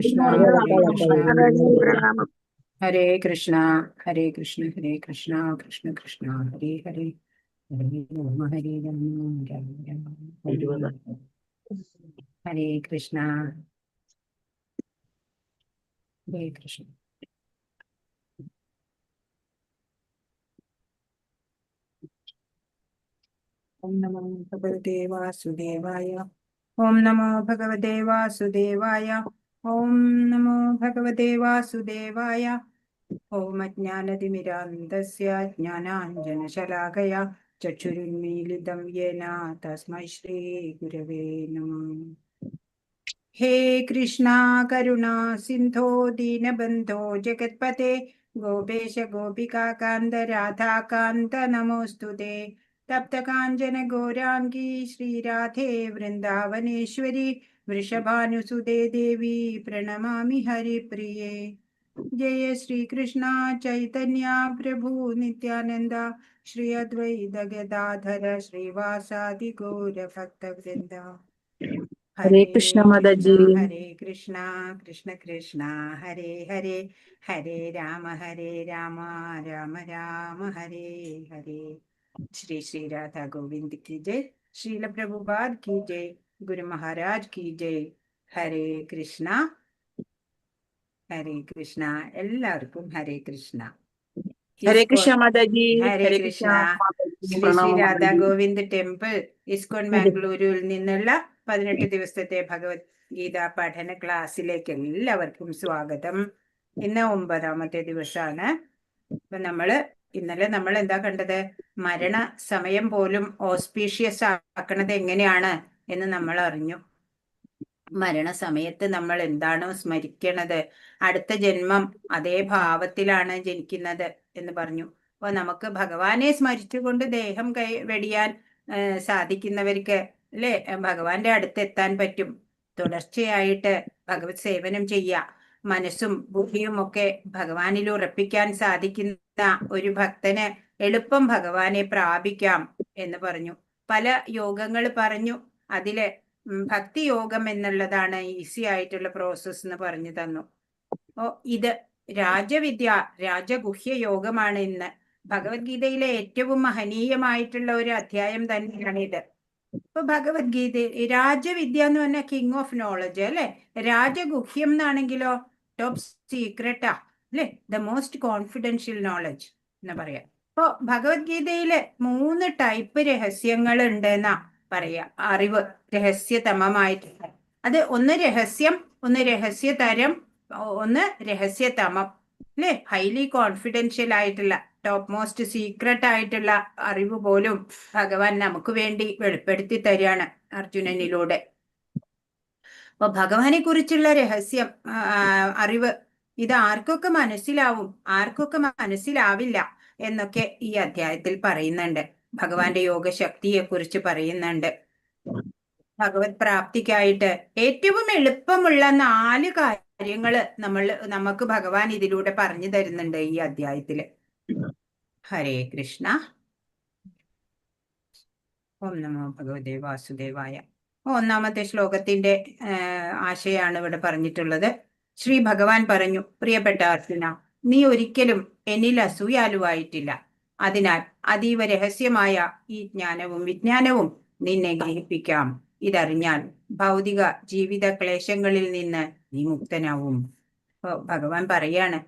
कृष्ण हरे कृष्ण हरे कृष्ण हरे कृष्ण हरे कृष्ण कृष्ण कृष्ण हरे हरे हरे राम राम राम हरे कृष्ण हरे कृष्ण। ओम नमो भगवते वासुदेवाय। ओम नमो भगवते वासुदेवाय। ओम नमो भगवते वासुदेवाय। ओम अज्ञानतिमिरान्धस्य ज्ञानाञ्जनशलाकया चक्षुरुन्मीलितं येन तस्मै श्रीगुरवे नमः। हे कृष्णा करुणा सिन्धो दीनबन्धो जगत्पते गोपेश गोपिकान्त राधाकान्त नमोऽस्तुते। तप्तकाञ्चन गौराङ्गी श्रीराधे वृन्दावनेश्वरी वृषभानुसुते देवी प्रणमामि हरिप्रिये। जय श्री कृष्णा चैतन्य प्रभु नित्यानंद श्री अद्वैत गदाधर श्रीवासादि गौर भक्तवृंद। हरे कृष्ण माता जी। हरे कृष्णा कृष्ण कृष्णा हरे हरे हरे राम राम राम हरे हरे। श्री श्री राधा गोविंद की जय। श्रील प्रभुपाद की जय। गुरु महाराज की जय। हरे कृष्णा ഹരേ കൃഷ്ണ. എല്ലാവർക്കും ഹരേ കൃഷ്ണ. हरे कृष्ण माता जी। ഹരേ हरे കൃഷ്ണ. कृष्ण माता जी। ശ്രീ ശ്രീ प्रणाम माता രാധാ जी। ഗോവിന്ദ് ടെമ്പിൾ ഇസ്കോൺ ബാംഗ്ലൂരിൽ നിന്നുള്ള 18 ദിവസത്തെ ഭഗവത്ഗീത പഠന ക്ലാസ്സിലേക്ക് എല്ലാവർക്കും സ്വാഗതം. ഇന്ന് 9ാമത്തെ ദിവസമാണ്. അപ്പൊ ഇന്നലെ നമ്മൾ എന്താ കണ്ടത്? മരണ സമയം പോലും ഓസ്പീഷ്യസ് ആക്കണത് എങ്ങനെയാണ് എന്ന് നമ്മൾ അറിഞ്ഞു. മരണസമയത്ത് നമ്മൾ എന്താണോ സ്മരിക്കണത്, അടുത്ത ജന്മം അതേ ഭാവത്തിലാണ് ജനിക്കുന്നത് എന്ന് പറഞ്ഞു. അപ്പൊ നമുക്ക് ഭഗവാനെ സ്മരിച്ചുകൊണ്ട് ദേഹം വെടിയാൻ സാധിക്കുന്നവർക്ക് അല്ലെ ഭഗവാന്റെ അടുത്ത് എത്താൻ പറ്റും. തുടർച്ചയായിട്ട് ഭഗവത് സേവനം ചെയ്യുക, മനസ്സും ബുദ്ധിയും ഒക്കെ ഭഗവാനിൽ ഉറപ്പിക്കാൻ സാധിക്കുന്ന ഒരു ഭക്തന് എളുപ്പം ഭഗവാനെ പ്രാപിക്കാം എന്ന് പറഞ്ഞു. പല യോഗങ്ങൾ പറഞ്ഞു. അതില് ഭക്തി യോഗം എന്നുള്ളതാണ് ഈസി ആയിട്ടുള്ള പ്രോസസ് എന്ന് പറഞ്ഞു തന്നു. അപ്പോ ഇത് രാജഗുഹ്യ യോഗമാണ് ഇന്ന്. ഭഗവത്ഗീതയിലെ ഏറ്റവും മഹനീയമായിട്ടുള്ള ഒരു അധ്യായം തന്നെയാണ് ഇത്. ഇപ്പൊ ഭഗവത്ഗീത രാജവിദ്യ എന്ന് പറഞ്ഞാൽ കിങ് ഓഫ് നോളജ് അല്ലെ. രാജഗുഹ്യം എന്നാണെങ്കിലോ ടോപ്പ് സീക്രട്ടാ അല്ലെ, ദ മോസ്റ്റ് കോൺഫിഡൻഷ്യൽ നോളജ് എന്ന് പറയാം. അപ്പോ ഭഗവത്ഗീതയില് 3 ടൈപ്പ് രഹസ്യങ്ങൾ ഉണ്ട് എന്നാ പറയാ. അറിവ് രഹസ്യതമമായിട്ടുള്ള അത് ഒന്ന് രഹസ്യം, ഒന്ന് രഹസ്യതരം, ഒന്ന് രഹസ്യതമം അല്ലെ. ഹൈലി കോൺഫിഡൻഷ്യൽ ആയിട്ടുള്ള ടോപ്പ് മോസ്റ്റ് സീക്രട്ട് ആയിട്ടുള്ള അറിവ് പോലും ഭഗവാൻ നമുക്ക് വേണ്ടി വെളിപ്പെടുത്തി തരികയാണ് അർജുനനിലൂടെ. അപ്പൊ ഭഗവാനെ കുറിച്ചുള്ള രഹസ്യം അറിവ് ഇത് ആർക്കൊക്കെ മനസ്സിലാവും, ആർക്കൊക്കെ മനസ്സിലാവില്ല എന്നൊക്കെ ഈ അധ്യായത്തിൽ പറയുന്നുണ്ട്. ഭഗവാന്റെ യോഗശക്തിയെ കുറിച്ച് പറയുന്നുണ്ട്. ഭഗവത് പ്രാപ്തിക്കായിട്ട് ഏറ്റവും എളുപ്പമുള്ള 4 കാര്യങ്ങള് നമുക്ക് ഭഗവാൻ ഇതിലൂടെ പറഞ്ഞു തരുന്നുണ്ട് ഈ അധ്യായത്തില്. ഹരേ കൃഷ്ണ. ഓം നമോ ഭഗവതേ വാസുദേവായ. 1ാമത്തെ ശ്ലോകത്തിന്റെ ആശയാണ് ഇവിടെ പറഞ്ഞിട്ടുള്ളത്. ശ്രീ ഭഗവാൻ പറഞ്ഞു, പ്രിയപ്പെട്ട അർജുന, നീ ഒരിക്കലും എന്നിൽ അസൂയാലുവായിട്ടില്ല. അതിനാൽ അതീവ രഹസ്യമായ ഈ ജ്ഞാനവും വിജ്ഞാനവും നിന്നെ ഗ്രഹിപ്പിക്കാം. ഇതറിഞ്ഞാൽ ഭൗതിക ജീവിത ക്ലേശങ്ങളിൽ നിന്ന് നീ മുക്തനാവും. ഭഗവാൻ പറയാണ്,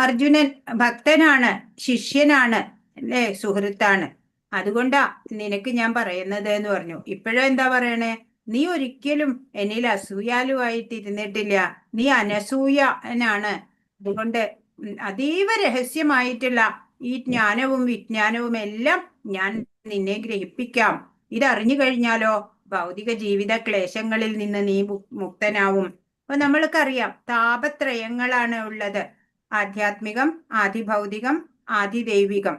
അർജുനൻ ഭക്തനാണ്, ശിഷ്യനാണ് അല്ലെ, സുഹൃത്താണ്. അതുകൊണ്ടാ നിനക്ക് ഞാൻ പറയുന്നത് എന്ന് പറഞ്ഞു. ഇപ്പോഴും എന്താ പറയണേ? നീ ഒരിക്കലും എന്നിൽ അസൂയാലുവായിട്ടിരുന്നിട്ടില്ല, നീ അനസൂയനാണ്. അതുകൊണ്ട് അതീവ രഹസ്യമായിട്ടുള്ള ഈ ജ്ഞാനവും വിജ്ഞാനവും എല്ലാം ഞാൻ നിന്നെ ഗ്രഹിപ്പിക്കാം. ഇതറിഞ്ഞു കഴിഞ്ഞാലോ ഭൗതിക ജീവിത ക്ലേശങ്ങളിൽ നിന്ന് നീ മുക്തനാവും. അപ്പൊ നമ്മൾക്കറിയാം താപത്രയങ്ങളാണ് ഉള്ളത്. ആധ്യാത്മികം, ആദിഭൗതികം, ആദിദൈവികം.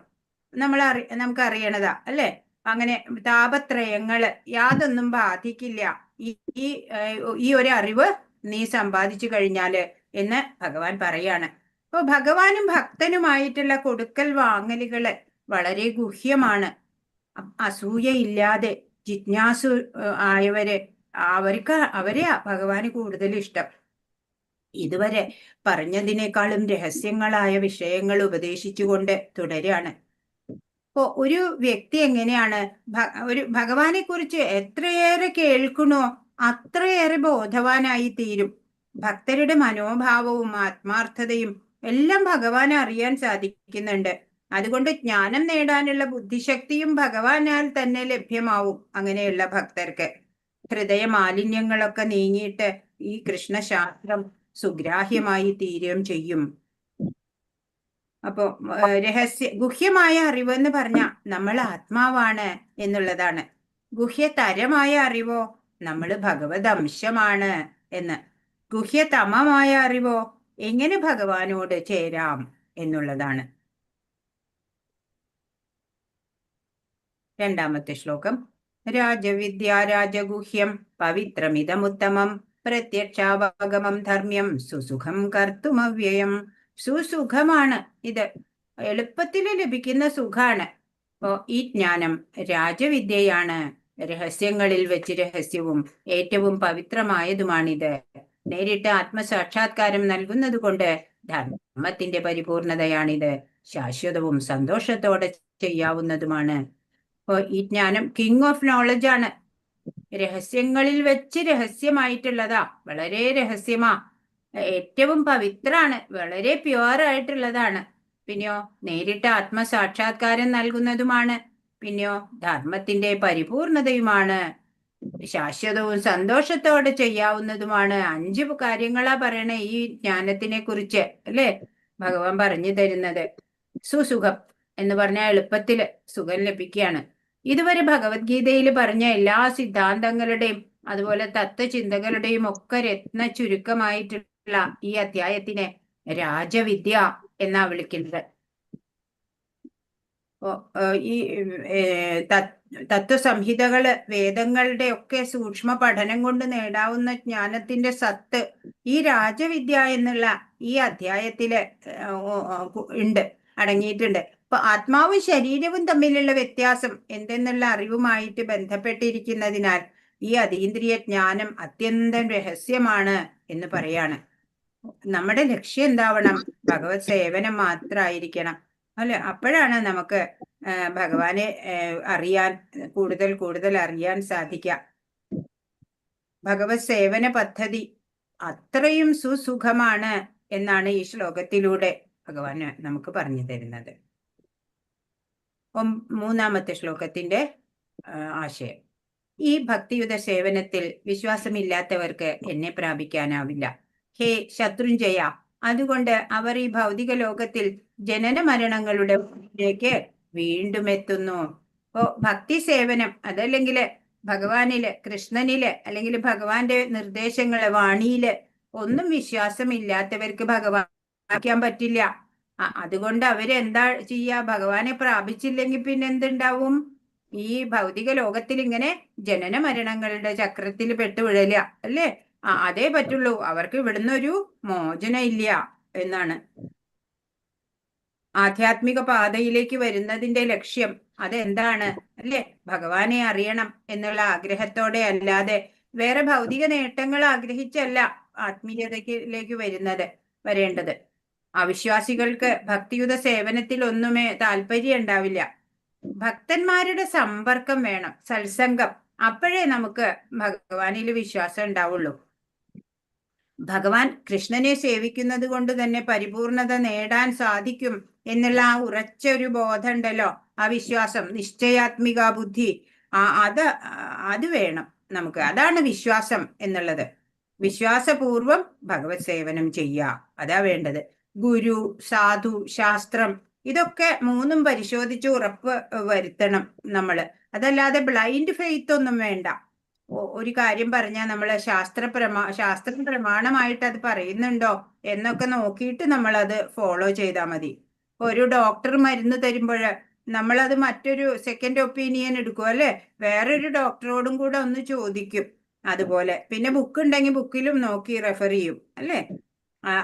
നമുക്കറിയണതാ അല്ലെ. അങ്ങനെ താപത്രയങ്ങള് യാതൊന്നും ബാധിക്കില്ല ഈ ഒരു അറിവ് നീ സമ്പാദിച്ചു കഴിഞ്ഞാല് എന്ന് ഭഗവാൻ പറയാണ്. അപ്പൊ ഭഗവാനും ഭക്തനുമായിട്ടുള്ള കൊടുക്കൽ വാങ്ങലുകള് വളരെ ഗുഹ്യമാണ്. അസൂയയില്ലാതെ ജിജ്ഞാസു ആയവരെ അവരെയാ ഭഗവാന് കൂടുതൽ ഇഷ്ടം. ഇതുവരെ പറഞ്ഞതിനേക്കാളും രഹസ്യങ്ങളായ വിഷയങ്ങൾ ഉപദേശിച്ചുകൊണ്ട് തുടരാണ്. ഇപ്പോ ഒരു വ്യക്തി എങ്ങനെയാണ് ഒരു ഭഗവാനെ കുറിച്ച് എത്രയേറെ കേൾക്കണോ അത്രയേറെ ബോധവാനായി തീരും. ഭക്തരുടെ മനോഭാവവും ആത്മാർത്ഥതയും എല്ലാം ഭഗവാനെ അറിയാൻ സാധിക്കുന്നുണ്ട്. അതുകൊണ്ട് ജ്ഞാനം നേടാനുള്ള ബുദ്ധിശക്തിയും ഭഗവാനാൽ തന്നെ ലഭ്യമാവും അങ്ങനെയുള്ള ഭക്തർക്ക്. ഹൃദയ മാലിന്യങ്ങളൊക്കെ നീങ്ങിയിട്ട് ഈ കൃഷ്ണശാസ്ത്രം സുഗ്രാഹ്യമായി തീരുകയും ചെയ്യും. അപ്പോ ഗുഹ്യമായ അറിവ് എന്ന് പറഞ്ഞാൽ നമ്മൾ ആത്മാവാണ് എന്നുള്ളതാണ്. ഗുഹ്യതരമായ അറിവോ നമ്മൾ ഭഗവത് അംശമാണ് എന്ന്. ഗുഹ്യതമമായ അറിവോ എങ്ങനെ ഭഗവാനോട് ചേരാം എന്നുള്ളതാണ്. രണ്ടാമത്തെ ശ്ലോകം. രാജവിദ്യ രാജഗുഹ്യം പവിത്രമിതമുത്തമം പ്രത്യക്ഷാവഗമം ധർമ്മ്യം സുസുഖം കർത്തുമവ്യയം. സുസുഖമാണ് ഇത്, എളുപ്പത്തിൽ ലഭിക്കുന്ന സുഖാണ്. അപ്പോ ഈ ജ്ഞാനം രാജവിദ്യയാണ്. രഹസ്യങ്ങളിൽ വെച്ച് രഹസ്യവും ഏറ്റവും പവിത്രമായതുമാണിത്. നേരിട്ട് ആത്മസാക്ഷാത്കാരം നൽകുന്നത് കൊണ്ട് ധർമ്മത്തിന്റെ പരിപൂർണതയാണിത്. ശാശ്വതവും സന്തോഷത്തോടെ ചെയ്യാവുന്നതുമാണ്. അപ്പോ ഈ ജ്ഞാനം കിങ് ഓഫ് നോളജ് ആണ്. രഹസ്യങ്ങളിൽ വെച്ച് രഹസ്യമായിട്ടുള്ളതാ, വളരെ രഹസ്യമാ, ഏറ്റവും പവിത്രാണ്, വളരെ പ്യുവർ ആയിട്ടുള്ളതാണ്. പിന്നെയോ നേരിട്ട് ആത്മസാക്ഷാത്കാരം നൽകുന്നതുമാണ്. പിന്നെയോ ധർമ്മത്തിന്റെ പരിപൂർണതയുമാണ്. ശാശ്വതവും സന്തോഷത്തോടെ ചെയ്യാവുന്നതുമാണ്. 5 കാര്യങ്ങളാ പറയണേ ഈ ജ്ഞാനത്തിനെ കുറിച്ച്, അല്ലേ ഭഗവാൻ പറഞ്ഞു തരുന്നത്. സുസുഖം എന്ന് പറഞ്ഞാൽ എളുപ്പത്തില് സുഖം ലഭിക്കുകയാണ്. ഇതുവരെ ഭഗവത്ഗീതയിൽ പറഞ്ഞ എല്ലാ സിദ്ധാന്തങ്ങളുടെയും അതുപോലെ തത്വചിന്തകളുടെയും ഒക്കെ രത്ന ചുരുക്കമായിട്ടുള്ള ഈ അധ്യായത്തിനെ രാജവിദ്യ എന്നാ വിളിക്കുന്നത്. ഈ തത്വസംഹിതകള് വേദങ്ങളുടെ ഒക്കെ സൂക്ഷ്മ പഠനം കൊണ്ട് നേടാവുന്ന ജ്ഞാനത്തിന്റെ സത്ത് ഈ രാജവിദ്യ എന്നുള്ള ഈ അധ്യായത്തില് ഉണ്ട്, അടങ്ങിയിട്ടുണ്ട്. അപ്പൊ ആത്മാവും ശരീരവും തമ്മിലുള്ള വ്യത്യാസം എന്തെന്നുള്ള അറിവുമായിട്ട് ബന്ധപ്പെട്ടിരിക്കുന്നതിനാൽ ഈ അതീന്ദ്രിയ ജ്ഞാനം അത്യന്തം രഹസ്യമാണ് എന്ന് പറയാണ്. നമ്മുടെ ലക്ഷ്യം എന്താവണം? ഭഗവത് സേവനം മാത്രമായിരിക്കണം, അല്ലെ? അപ്പോഴാണ് നമുക്ക് ഭഗവാനെ അറിയാൻ, കൂടുതൽ അറിയാൻ സാധിക്കുക. ഭഗവത് സേവന പദ്ധതി അത്രയും സുസുഖമാണ് എന്നാണ് ഈ ശ്ലോകത്തിലൂടെ ഭഗവാൻ നമുക്ക് പറഞ്ഞു തരുന്നത്. മൂന്നാമത്തെ ശ്ലോകത്തിന്റെ ആശയം. ഈ ഭക്തിയുത സേവനത്തിൽ വിശ്വാസമില്ലാത്തവർക്ക് എന്നെ പ്രാപിക്കാനാവില്ല. ഹേ ശത്രുഞ്ജയ, അതുകൊണ്ട് അവർ ഈ ഭൗതിക ലോകത്തിൽ ജനന മരണങ്ങളുടെ വീണ്ടും എത്തുന്നു. അപ്പോ ഭക്തി സേവനം അതല്ലെങ്കിൽ ഭഗവാനില്, കൃഷ്ണനില്, അല്ലെങ്കിൽ ഭഗവാന്റെ നിർദ്ദേശങ്ങള്, വാണിയില് ഒന്നും വിശ്വാസമില്ലാത്തവർക്ക് ഭഗവാൻ പറ്റില്ല. അതുകൊണ്ട് അവരെന്താ ചെയ്യാ? ഭഗവാനെ പ്രാപിച്ചില്ലെങ്കിൽ പിന്നെ എന്തുണ്ടാവും? ഈ ഭൗതിക ലോകത്തിൽ ഇങ്ങനെ ജനന മരണങ്ങളുടെ ചക്രത്തിൽ പെട്ടുവിഴല, അല്ലേ? അതേ പറ്റുള്ളൂ. അവർക്ക് ഇവിടുന്ന് ഒരു മോചനം ഇല്ല എന്നാണ്. ആധ്യാത്മിക പാതയിലേക്ക് വരുന്നതിന്റെ ലക്ഷ്യം അതെന്താണ്, അല്ലേ? ഭഗവാനെ അറിയണം എന്നുള്ള ആഗ്രഹത്തോടെ അല്ലാതെ വേറെ ഭൗതിക നേട്ടങ്ങൾ ആഗ്രഹിച്ചല്ല ആത്മീയതയിലേക്ക് വരേണ്ടത്. അവിശ്വാസികൾക്ക് ഭക്തിയുത സേവനത്തിൽ ഒന്നുമേ താല്പര്യം ഉണ്ടാവില്ല. ഭക്തന്മാരുടെ സമ്പർക്കം വേണം, സത്സംഗം. അപ്പോഴേ നമുക്ക് ഭഗവാനിൽ വിശ്വാസം ഉണ്ടാവുള്ളൂ. ഭഗവാൻ കൃഷ്ണനെ സേവിക്കുന്നത് കൊണ്ട് തന്നെ പരിപൂർണത നേടാൻ സാധിക്കും എന്നുള്ള ആ ഉറച്ച ഒരു ബോധം ഉണ്ടല്ലോ, ആ വിശ്വാസം, നിശ്ചയാത്മിക ബുദ്ധി, അത് വേണം നമുക്ക്. അതാണ് വിശ്വാസം എന്നുള്ളത്. വിശ്വാസപൂർവം ഭഗവത് സേവനം ചെയ്യുക, അതാ വേണ്ടത്. ഗുരു, സാധു, ശാസ്ത്രം ഇതൊക്കെ മൂന്നും പരിശോധിച്ച് ഉറപ്പ് വരുത്തണം നമ്മള്. അതല്ലാതെ ബ്ലൈൻഡ് ഫെയ്ത്ത് ഒന്നും വേണ്ട. ഒരു കാര്യം പറഞ്ഞാൽ നമ്മള് ശാസ്ത്രം പ്രമാണമായിട്ട് അത് പറയുന്നുണ്ടോ എന്നൊക്കെ നോക്കിയിട്ട് നമ്മൾ അത് ഫോളോ ചെയ്താൽ മതി. ഒരു ഡോക്ടർ മരുന്ന് തരുമ്പോൾ നമ്മളത് മറ്റൊരു സെക്കൻഡ് ഒപ്പീനിയൻ എടുക്കും, അല്ലെ? വേറൊരു ഡോക്ടറോടും കൂടെ ഒന്ന് ചോദിക്കും. അതുപോലെ പിന്നെ ബുക്ക് ഉണ്ടെങ്കിൽ ബുക്കിലും നോക്കി റെഫർ ചെയ്യും, അല്ലെ?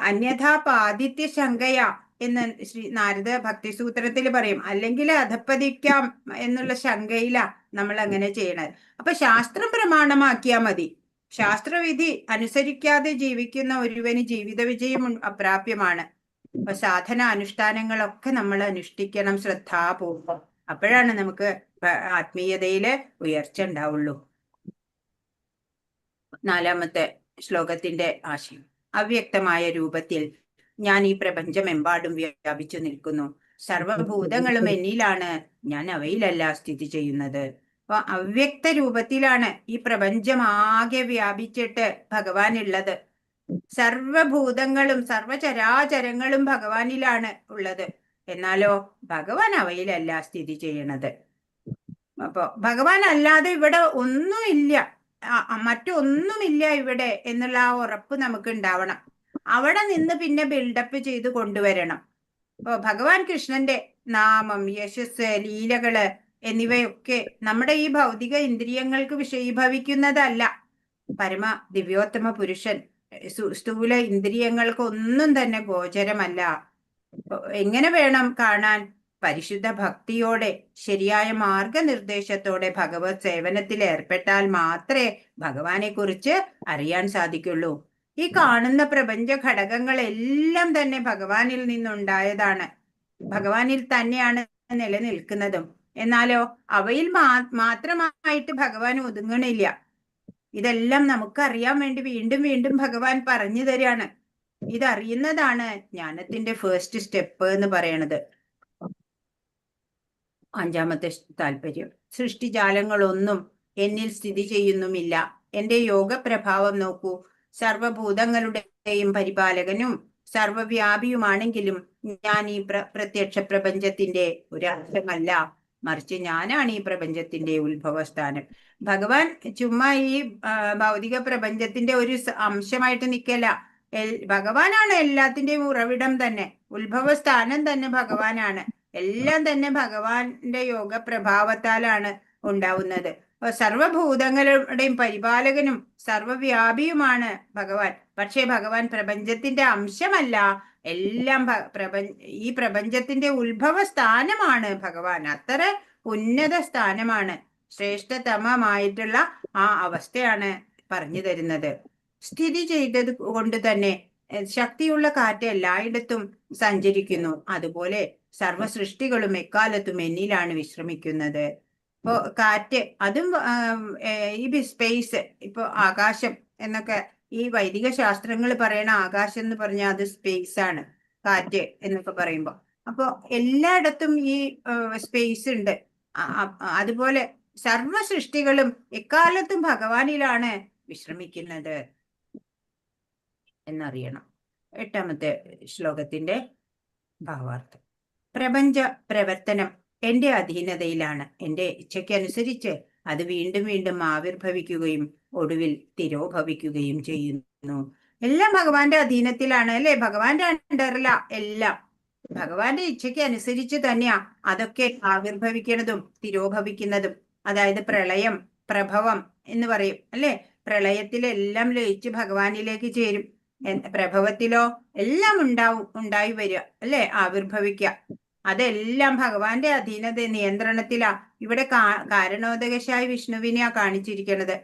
അന്യഥാ പാദിത്യ ശങ്കയ എന്ന് ശ്രീ നാരദ ഭക്തിസൂത്രത്തിൽ പറയും. അല്ലെങ്കിൽ അധപ്പതിക്കാം എന്നുള്ള ശങ്കയില നമ്മൾ അങ്ങനെ ചെയ്യണത്. അപ്പൊ ശാസ്ത്രം പ്രമാണമാക്കിയാൽ മതി. ശാസ്ത്രവിധി അനുസരിക്കാതെ ജീവിക്കുന്ന ഒരുവന് ജീവിത വിജയം അപ്രാപ്യമാണ്. അപ്പൊ സാധന അനുഷ്ഠാനങ്ങളൊക്കെ നമ്മൾ അനുഷ്ഠിക്കണം ശ്രദ്ധാപൂർവം. അപ്പോഴാണ് നമുക്ക് ആത്മീയതയില് ഉയർച്ച ഉണ്ടാവുള്ളൂ. 4-ാമത്തെ ശ്ലോകത്തിന്റെ ആശയം: അവ്യക്തമായ രൂപത്തിൽ ഞാൻ ഈ പ്രപഞ്ചമെമ്പാടും വ്യാപിച്ചു നിൽക്കുന്നു. സർവഭൂതങ്ങളും എന്നിലാണ്, ഞാൻ അവയിലല്ല സ്ഥിതി ചെയ്യുന്നത്. അപ്പൊ അവ്യക്ത രൂപത്തിലാണ് ഈ പ്രപഞ്ചമാകെ വ്യാപിച്ചിട്ട് ഭഗവാൻ ഉള്ളത്. സർവഭൂതങ്ങളും സർവചരാചരങ്ങളും ഭഗവാനിലാണ് ഉള്ളത്. എന്നാലോ ഭഗവാൻ അവയിലല്ല സ്ഥിതി ചെയ്യണത്. അപ്പൊ ഭഗവാൻ അല്ലാതെ ഇവിടെ ഒന്നുമില്ല, മറ്റൊന്നുമില്ല ഇവിടെ എന്നുള്ള ആ ഉറപ്പ് നമുക്ക് ഉണ്ടാവണം. അവിടെ നിന്ന് പിന്നെ ബിൽഡപ്പ് ചെയ്ത് കൊണ്ടുവരണം. അപ്പൊ ഭഗവാൻ കൃഷ്ണന്റെ നാമം, യശസ്, ലീലകള് എന്നിവയൊക്കെ നമ്മുടെ ഈ ഭൗതിക ഇന്ദ്രിയങ്ങൾക്ക് വിഷയീഭവിക്കുന്നതല്ല. പരമ ദിവ്യോത്തമ പുരുഷൻ സ്ഥൂല ഇന്ദ്രിയങ്ങൾക്കൊന്നും തന്നെ ഗോചരമല്ല. എങ്ങനെ വേണം കാണാൻ? പരിശുദ്ധ ഭക്തിയോടെ ശരിയായ മാർഗനിർദ്ദേശത്തോടെ ഭഗവത് സേവനത്തിൽ ഏർപ്പെട്ടാൽ മാത്രമേ ഭഗവാനെ കുറിച്ച് അറിയാൻ സാധിക്കുള്ളൂ. ഈ കാണുന്ന പ്രപഞ്ച ഘടകങ്ങളെല്ലാം തന്നെ ഭഗവാനിൽ നിന്നുണ്ടായതാണ്, ഭഗവാനിൽ തന്നെയാണ് നിലനിൽക്കുന്നതും. എന്നാലോ അവയിൽ മാത്രമായിട്ട് ഭഗവാൻ ഒതുങ്ങണില്ല. ഇതെല്ലാം നമുക്കറിയാൻ വേണ്ടി വീണ്ടും വീണ്ടും ഭഗവാൻ പറഞ്ഞു തരികയാണ്. ഇതറിയുന്നതാണ് ജ്ഞാനത്തിന്റെ ഫസ്റ്റ് സ്റ്റെപ്പ് എന്ന് പറയണത്. 5-ാമത്തെ താല്പര്യം: സൃഷ്ടിജാലങ്ങളൊന്നും എന്നിൽ സ്ഥിതി ചെയ്യുന്നുമില്ല. എന്റെ യോഗപ്രഭാവം നോക്കൂ. സർവഭൂതങ്ങളുടെയും പരിപാലകനും സർവവ്യാപിയുമാണെങ്കിലും ഞാൻ ഈ പ്രത്യക്ഷ പ്രപഞ്ചത്തിന്റെ ഒരു അംശമല്ല, മറിച്ച് ഞാനാണ് ഈ പ്രപഞ്ചത്തിന്റെ ഉത്ഭവസ്ഥാനം. ഭഗവാൻ ചുമ്മാ ഈ ഭൗതിക പ്രപഞ്ചത്തിന്റെ ഒരു അംശമായിട്ട് നിൽക്കല. ഭഗവാനാണ് എല്ലാത്തിന്റെയും ഉറവിടം തന്നെ, ഉത്ഭവസ്ഥാനം തന്നെ ഭഗവാനാണ്. എല്ലാം തന്നെ ഭഗവാന്റെ യോഗ പ്രഭാവത്താലാണ് ഉണ്ടാവുന്നത്. സർവഭൂതങ്ങളുടെയും പരിപാലകനും സർവവ്യാപിയുമാണ് ഭഗവാൻ. പക്ഷേ ഭഗവാൻ പ്രപഞ്ചത്തിന്റെ അംശമല്ല, എല്ലാം ഈ പ്രപഞ്ചത്തിന്റെ ഉത്ഭവ സ്ഥാനമാണ് ഭഗവാൻ. അത്ര ഉന്നത സ്ഥാനമാണ്, ശ്രേഷ്ഠതമമായിട്ടുള്ള ആ അവസ്ഥയാണ് പറഞ്ഞു തരുന്നത്. സ്ഥിതി ചെയ്തത് കൊണ്ട് തന്നെ ശക്തിയുള്ള കാറ്റ് എല്ലായിടത്തും സഞ്ചരിക്കുന്നു. അതുപോലെ സർവ സൃഷ്ടികളും എക്കാലത്തും എന്നിലാണ് വിശ്രമിക്കുന്നത്. ഇപ്പോ കാറ്റ്, അതും ഈ സ്പേസ്, ഇപ്പൊ ആകാശം എന്നൊക്കെ ഈ വൈദിക ശാസ്ത്രങ്ങൾ പറയണ ആകാശം എന്ന് പറഞ്ഞാൽ അത് സ്പേസ് ആണ്, കാറ്റ് എന്നൊക്കെ പറയുമ്പോൾ. അപ്പൊ എല്ലായിടത്തും ഈ സ്പേസ് ഉണ്ട്. അതുപോലെ സർവ സൃഷ്ടികളും എക്കാലത്തും ഭഗവാനിലാണ് വിശ്രമിക്കുന്നത് എന്നറിയണം. 8-ാമത്തെ ശ്ലോകത്തിന്റെ ഭാവാർത്ഥം: പ്രപഞ്ച പ്രവർത്തനം എന്റെ അധീനതയിലാണ്. എന്റെ ഇച്ഛയ്ക്കനുസരിച്ച് അത് വീണ്ടും വീണ്ടും ആവിർഭവിക്കുകയും ഒടുവിൽ തിരോഭവിക്കുകയും ചെയ്യുന്നു. എല്ലാം ഭഗവാന്റെ അധീനത്തിലാണ്, അല്ലെ? ഭഗവാന്റെ അണ്ടറില എല്ലാം. ഭഗവാന്റെ ഇച്ഛയ്ക്ക് അനുസരിച്ച് തന്നെയാ അതൊക്കെ ആവിർഭവിക്കുന്നതും തിരോഭവിക്കുന്നതും. അതായത് പ്രളയം, പ്രഭവം എന്ന് പറയും, അല്ലെ? പ്രളയത്തിലെല്ലാം ലയിച്ച് ഭഗവാനിലേക്ക് ചേരും. പ്രഭവത്തിലോ എല്ലാം ഉണ്ടായി വരിക, അല്ലെ? ആവിർഭവിക്കുക. അതെല്ലാം ഭഗവാന്റെ അധീനത നിയന്ത്രണത്തിലാ. ഇവിടെ കാരണോദകശായി വിഷ്ണുവിനെയാ കാണിച്ചിരിക്കുന്നത്.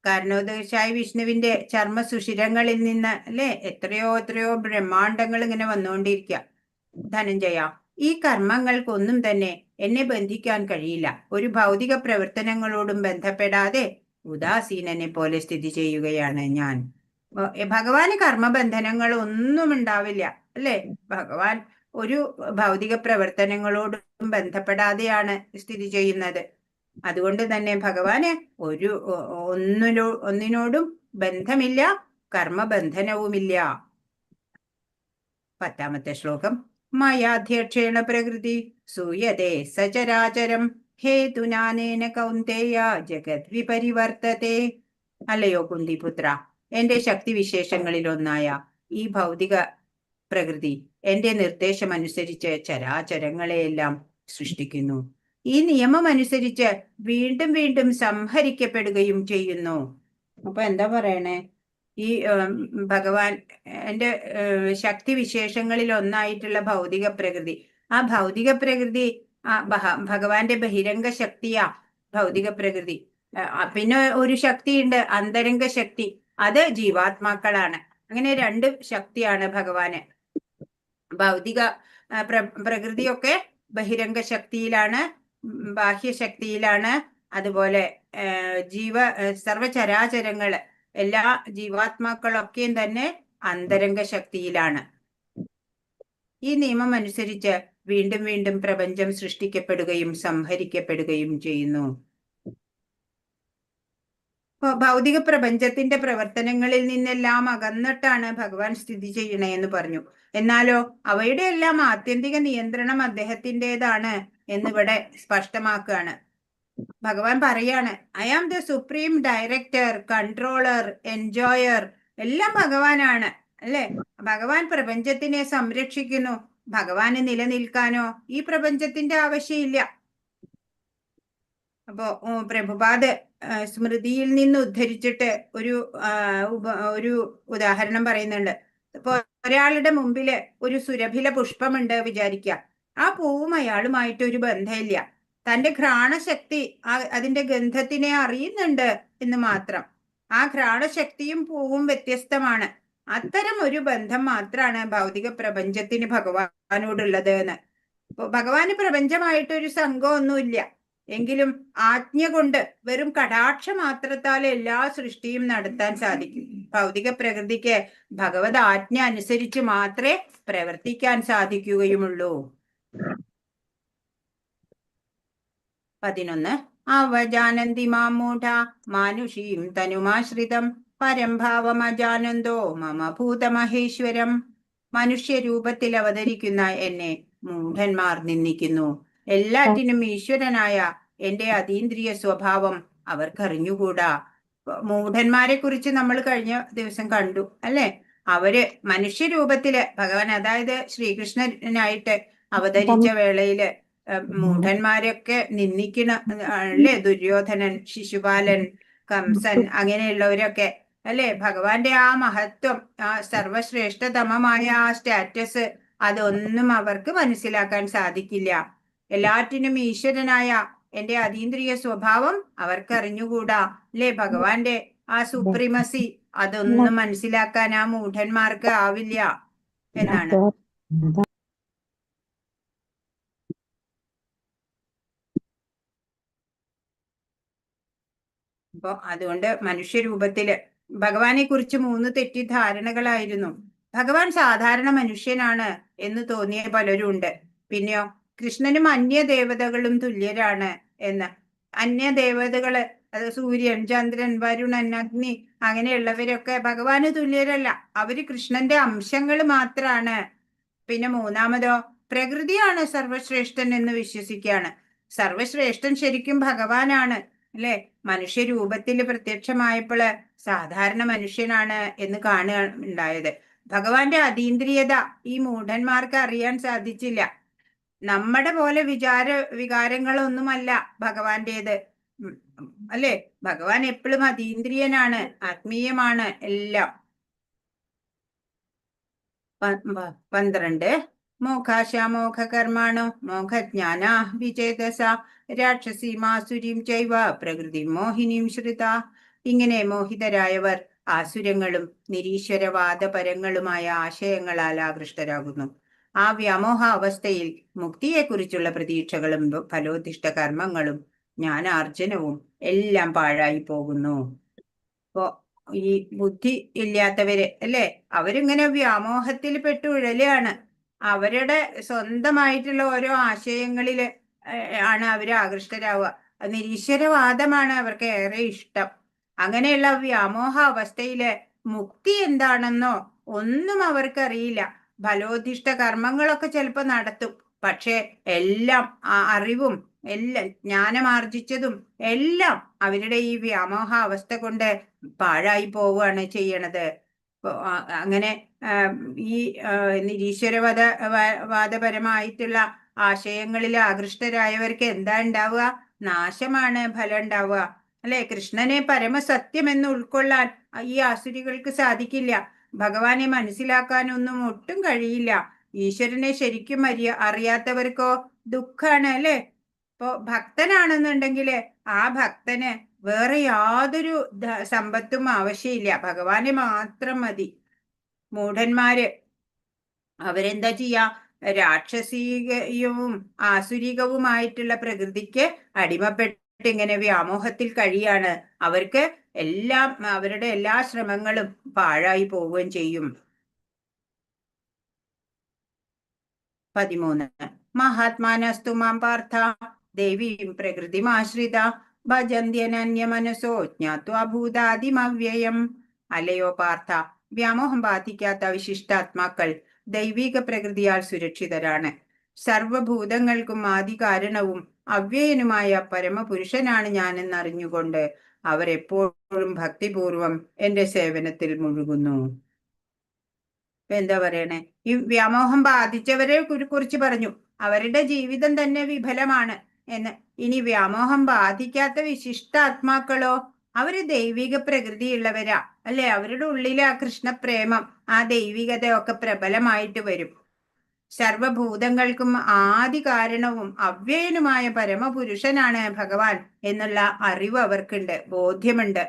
കാരണോദകശായി വിഷ്ണുവിന്റെ ചർമ്മ സുഷിരങ്ങളിൽ നിന്ന്, അല്ലെ, എത്രയോ എത്രയോ ബ്രഹ്മാണ്ടങ്ങൾ ഇങ്ങനെ വന്നുകൊണ്ടിരിക്കുക. ധനഞ്ജയ, ഈ കർമ്മങ്ങൾക്കൊന്നും തന്നെ എന്നെ ബന്ധിക്കാൻ കഴിയില്ല. ഒരു ഭൗതിക പ്രവർത്തനങ്ങളോടും ബന്ധപ്പെടാതെ ഉദാസീനനെ പോലെ സ്ഥിതി ചെയ്യുകയാണ് ഞാൻ. ഭഗവാന് കർമ്മബന്ധനങ്ങൾ ഒന്നും ഉണ്ടാവില്ല, അല്ലെ? ഭഗവാൻ ഒരു ഭൗതിക പ്രവർത്തനങ്ങളോടും ബന്ധപ്പെടാതെയാണ് സ്ഥിതി ചെയ്യുന്നത്. അതുകൊണ്ട് തന്നെ ഭഗവാന് ഒന്നിനോടും ബന്ധമില്ല, കർമ്മബന്ധനവുമില്ല. 10-ാമത്തെ ശ്ലോകം: മയാധ്യക്ഷേണ പ്രകൃതി സൂയതേ സചരാചരം ഹേതുനാനേന കൗന്ദേയ ജഗത് വിപരിവർത്തത്തെ. അല്ലയോ കുന്തിപുത്ര, എന്റെ ശക്തിവിശേഷങ്ങളിൽ ഒന്നായ ഈ ഭൗതിക പ്രകൃതി എന്റെ നിർദ്ദേശമനുസരിച്ച് ചരാചരങ്ങളെയെല്ലാം സൃഷ്ടിക്കുന്നു. ഈ നിയമം അനുസരിച്ച് വീണ്ടും വീണ്ടും സംഹരിക്കപ്പെടുകയും ചെയ്യുന്നു. അപ്പൊ എന്താ പറയണേ? ഈ ഭഗവാൻ എന്റെ ശക്തിവിശേഷങ്ങളിൽ ഒന്നായിട്ടുള്ള ഭൗതിക പ്രകൃതി, ആ ഭൗതിക പ്രകൃതി ഭഗവാന്റെ ബഹിരംഗ ശക്തിയാ ഭൗതിക പ്രകൃതി. പിന്നെ ഒരു ശക്തിയുണ്ട്, അന്തരംഗ ശക്തി, അത് ജീവാത്മാക്കളാണ്. അങ്ങനെ രണ്ട് ശക്തിയാണ് ഭഗവാന്. ഭൗതിക പ്രകൃതിയൊക്കെ ബഹിരംഗ ശക്തിയിലാണ്, ബാഹ്യശക്തിയിലാണ്. അതുപോലെ സർവചരാചരങ്ങള് എല്ലാ ജീവാത്മാക്കളൊക്കെയും തന്നെ അന്തരംഗ ശക്തിയിലാണ്. ഈ നിയമം അനുസരിച്ച് വീണ്ടും വീണ്ടും പ്രപഞ്ചം സൃഷ്ടിക്കപ്പെടുകയും സംഹരിക്കപ്പെടുകയും ചെയ്യുന്നു. ഭൗതിക പ്രപഞ്ചത്തിന്റെ പ്രവർത്തനങ്ങളിൽ നിന്നെല്ലാം അകന്നിട്ടാണ് ഭഗവാൻ സ്ഥിതി ചെയ്യണേ എന്ന് പറഞ്ഞു. എന്നാലോ അവയുടെ എല്ലാം ആത്യന്തിക നിയന്ത്രണം അദ്ദേഹത്തിൻ്റെതാണ് എന്നിവിടെ സ്പഷ്ടമാക്കുകയാണ്. ഭഗവാൻ പറയാണ്, I am the supreme director, controller, enjoyer. എല്ലാം ഭഗവാനാണ്, അല്ലെ? ഭഗവാൻ പ്രപഞ്ചത്തിനെ സംരക്ഷിക്കുന്നു. ഭഗവാന് നിലനിൽക്കാനോ ഈ പ്രപഞ്ചത്തിന്റെ ആവശ്യമില്ല. അപ്പോ പ്രഭുപാദ് സ്മൃതിയിൽ നിന്ന് ഉദ്ധരിച്ചിട്ട് ഒരു ഉദാഹരണം പറയുന്നുണ്ട്. ഇപ്പൊ ഒരാളുടെ മുമ്പില് ഒരു സുരഭില പുഷ്പമുണ്ട് വിചാരിക്കുക. ആ പൂവും അയാളുമായിട്ട് ഒരു ബന്ധമില്ല. തന്റെ ഘ്രാണശക്തി അതിന്റെ ഗന്ധത്തിനെ അറിയുന്നുണ്ട് എന്ന് മാത്രം. ആ ഘ്രാണശക്തിയും പൂവും വ്യത്യസ്തമാണ്. അത്തരം ഒരു ബന്ധം മാത്രമാണ് ഭൗതിക പ്രപഞ്ചത്തിന് ഭഗവാനോടുള്ളത് എന്ന്. ഭഗവാന് പ്രപഞ്ചമായിട്ടൊരു സംഘമൊന്നുമില്ല. എങ്കിലും ആജ്ഞ കൊണ്ട്, വെറും കടാക്ഷ മാത്രത്താൽ എല്ലാ സൃഷ്ടിയും നടത്താൻ സാധിക്കും. ഭൗതിക പ്രകൃതിക്ക് ഭഗവത് ആജ്ഞ അനുസരിച്ച് മാത്രമേ പ്രവർത്തിക്കാൻ സാധിക്കുകയുമുള്ളൂ. 11 അവജാനന്തി മാം മൂഢ മാനുഷീം തനുമാശ്രിതം പരംഭാവമജാനന്തോ മമ ഭൂതമഹേശ്വരം. മനുഷ്യരൂപത്തിൽ അവതരിക്കുന്ന എന്നെ മൂഢന്മാർ നിന്ദിക്കുന്നു. എല്ലാറ്റിനും ഈശ്വരനായ എന്റെ അതീന്ദ്രിയ സ്വഭാവം അവർക്കറിഞ്ഞുകൂടാ. മൂഢന്മാരെ കുറിച്ച് നമ്മൾ കഴിഞ്ഞ ദിവസം കണ്ടു, അല്ലെ? അവര് മനുഷ്യരൂപത്തില് ഭഗവാൻ, അതായത് ശ്രീകൃഷ്ണനായിട്ട് അവതരിച്ച വേളയില് മൂഢന്മാരൊക്കെ നിന്ദിക്കണ, അല്ലേ? ദുര്യോധനൻ, ശിശുപാലൻ, കംസൻ, അങ്ങനെയുള്ളവരൊക്കെ, അല്ലെ? ഭഗവാന്റെ ആ മഹത്വം, ആ സർവശ്രേഷ്ഠതമമായ ആ സ്റ്റാറ്റസ്, അതൊന്നും അവർക്ക് മനസ്സിലാക്കാൻ സാധിക്കില്ല. എല്ലാറ്റിനും ഈശ്വരനായ എന്റെ അതീന്ദ്രിയ സ്വഭാവം അവർക്ക് അറിഞ്ഞുകൂടാ, അല്ലെ? ഭഗവാന്റെ ആ സുപ്രീമസി, അതൊന്നും മനസ്സിലാക്കാൻ ആ മൂഢന്മാർക്ക് ആവില്ല എന്നാണ്. അപ്പൊ അതുകൊണ്ട് മനുഷ്യരൂപത്തില് ഭഗവാനെ കുറിച്ച് 3 തെറ്റിദ്ധാരണകളായിരുന്നു. ഭഗവാൻ സാധാരണ മനുഷ്യനാണ് എന്ന് തോന്നിയ പലരും ഉണ്ട്. പിന്നെയോ കൃഷ്ണനും അന്യദേവതകളും തുല്യരാണ് എന്ന്. അന്യദേവതകള്, അത് സൂര്യൻ, ചന്ദ്രൻ, വരുണൻ, അഗ്നി, അങ്ങനെയുള്ളവരൊക്കെ ഭഗവാന് തുല്യരല്ല. അവര് കൃഷ്ണന്റെ അംശങ്ങൾ മാത്രാണ്. പിന്നെ മൂന്നാമതോ പ്രകൃതിയാണ് സർവശ്രേഷ്ഠൻ എന്ന് വിശ്വസിക്കുകയാണ്. സർവശ്രേഷ്ഠൻ ശരിക്കും ഭഗവാനാണ്, അല്ലെ? മനുഷ്യരൂപത്തിൽ പ്രത്യക്ഷമായപ്പോൾ സാധാരണ മനുഷ്യനാണ് എന്ന് കാണുകയുണ്ടായത്. ഭഗവാന്റെ അതീന്ദ്രിയത ഈ മൂഢന്മാർക്ക് അറിയാൻ സാധിച്ചില്ല. നമ്മുടെ പോലെ വികാരങ്ങളൊന്നുമല്ല ഭഗവാന്റേത്, അല്ലെ? ഭഗവാൻ എപ്പോഴും അതീന്ദ്രിയനാണ്, ആത്മീയമാണ് എല്ലാം. 12 മോഘാശാമോഘ കർമാണോ മോഘജ്ഞാന വിചേതസ രാക്ഷസീമാസുരീം ചൈവ പ്രകൃതി മോഹിനീം ശ്രുത. ഇങ്ങനെ മോഹിതരായവർ ആസുരങ്ങളും നിരീശ്വരവാദപരങ്ങളുമായ ആശയങ്ങളാൽ ആകൃഷ്ടരാകുന്നു. ആ വ്യാമോഹ അവസ്ഥയിൽ മുക്തിയെക്കുറിച്ചുള്ള പ്രതീക്ഷകളും ഫലോദിഷ്ട കർമ്മങ്ങളും ജ്ഞാനാർജനവും എല്ലാം പാഴായി പോകുന്നു. ഇപ്പോ ഈ ബുദ്ധി ഇല്ലാത്തവര്, അല്ലെ? അവരിങ്ങനെ വ്യാമോഹത്തിൽ പെട്ടുഴലാണ്. അവരുടെ സ്വന്തമായിട്ടുള്ള ഓരോ ആശയങ്ങളില് ആണ് അവര് ആകൃഷ്ടരാവുക. നിരീശ്വരവാദമാണ് അവർക്ക് ഏറെ ഇഷ്ടം. അങ്ങനെയുള്ള വ്യാമോഹ അവസ്ഥയില് മുക്തി എന്താണെന്നോ ഒന്നും അവർക്കറിയില്ല. ഫലോദിഷ്ട കർമ്മങ്ങളൊക്കെ ചിലപ്പോൾ നടത്തും, പക്ഷെ എല്ലാം അറിവും എല്ലാം ജ്ഞാനമാർജിച്ചതും എല്ലാം അവരുടെ ഈ വ്യാമോഹ അവസ്ഥ കൊണ്ട് പാഴായി പോവുകയാണ് ചെയ്യണത്. അങ്ങനെ ഈ നിരീശ്വരവാദപരമായിട്ടുള്ള ആശയങ്ങളിൽ ആകൃഷ്ടരായവർക്ക് എന്താ ഉണ്ടാവുക? നാശമാണ് ഫലം ഉണ്ടാവുക, അല്ലെ? കൃഷ്ണനെ പരമസത്യം എന്ന് ഉൾക്കൊള്ളാൻ ഈ ആസുരികൾക്ക് സാധിക്കില്ല. ഭഗവാനെ മനസ്സിലാക്കാനൊന്നും ഒട്ടും കഴിയില്ല. ഈശ്വരനെ ശരിക്കും അറിയാത്തവർക്കോ ദുഃഖാണ്, അല്ലെ? ഇപ്പോ ഭക്തനാണെന്നുണ്ടെങ്കിൽ ആ ഭക്തന് വേറെ യാതൊരു സമ്പത്തും ആവശ്യമില്ല, ഭഗവാനെ മാത്രം മതി. മൂഢന്മാര് അവരെന്താ ചെയ്യാ? രാക്ഷസീയവും ആസുരികവുമായിട്ടുള്ള പ്രകൃതിക്ക് അടിമപ്പെട്ട് ഇങ്ങനെ വ്യാമോഹത്തിൽ കഴിയാണ്. അവർക്ക് എല്ലാം, അവരുടെ എല്ലാ ശ്രമങ്ങളും പാഴായി പോവുകയും ചെയ്യും. 13. മഹാത്മാനസ്തു മാം പാർത്ഥ ദേവീം പ്രകൃതിമാശ്രിത ഭജന്ത്യനന്യമനസോ ജ്ഞാത്വാ ഭൂതാദിമവ്യയം. അല്ലയോ പാർത്ഥ, വ്യാമോഹം ബാധിക്കാത്ത വിശിഷ്ടാത്മാക്കൾ ദൈവിക പ്രകൃതിയാൽ സുരക്ഷിതരാണ്. സർവഭൂതങ്ങൾക്കും ആദികാരണവും അവ്യയനുമായ പരമപുരുഷനാണ് ഞാനെന്നറിഞ്ഞുകൊണ്ട് അവരെപ്പോഴും ഭക്തിപൂർവം എന്റെ സേവനത്തിൽ മുഴുകുന്നു. എന്താ പറയണേ? ഈ വ്യാമോഹം ബാധിച്ചവരെ കുറിച്ച് പറഞ്ഞു, അവരുടെ ജീവിതം തന്നെ വിഫലമാണ് എന്ന്. ഇനി വ്യാമോഹം ബാധിക്കാത്ത വിശിഷ്ടാത്മാക്കളോ, അവര് ദൈവിക പ്രകൃതിയുള്ളവരാ അല്ലെ? അവരുടെ ഉള്ളിലെ ആ കൃഷ്ണപ്രേമം, ആ ദൈവികതയൊക്കെ പ്രബലമായിട്ട് വരും. സർവഭൂതങ്ങൾക്കും ആദി കാരണവും അവ്യയനുമായ പരമപുരുഷനാണ് ഭഗവാൻ എന്നുള്ള അറിവ് അവർക്കുണ്ട്, ബോധ്യമുണ്ട്.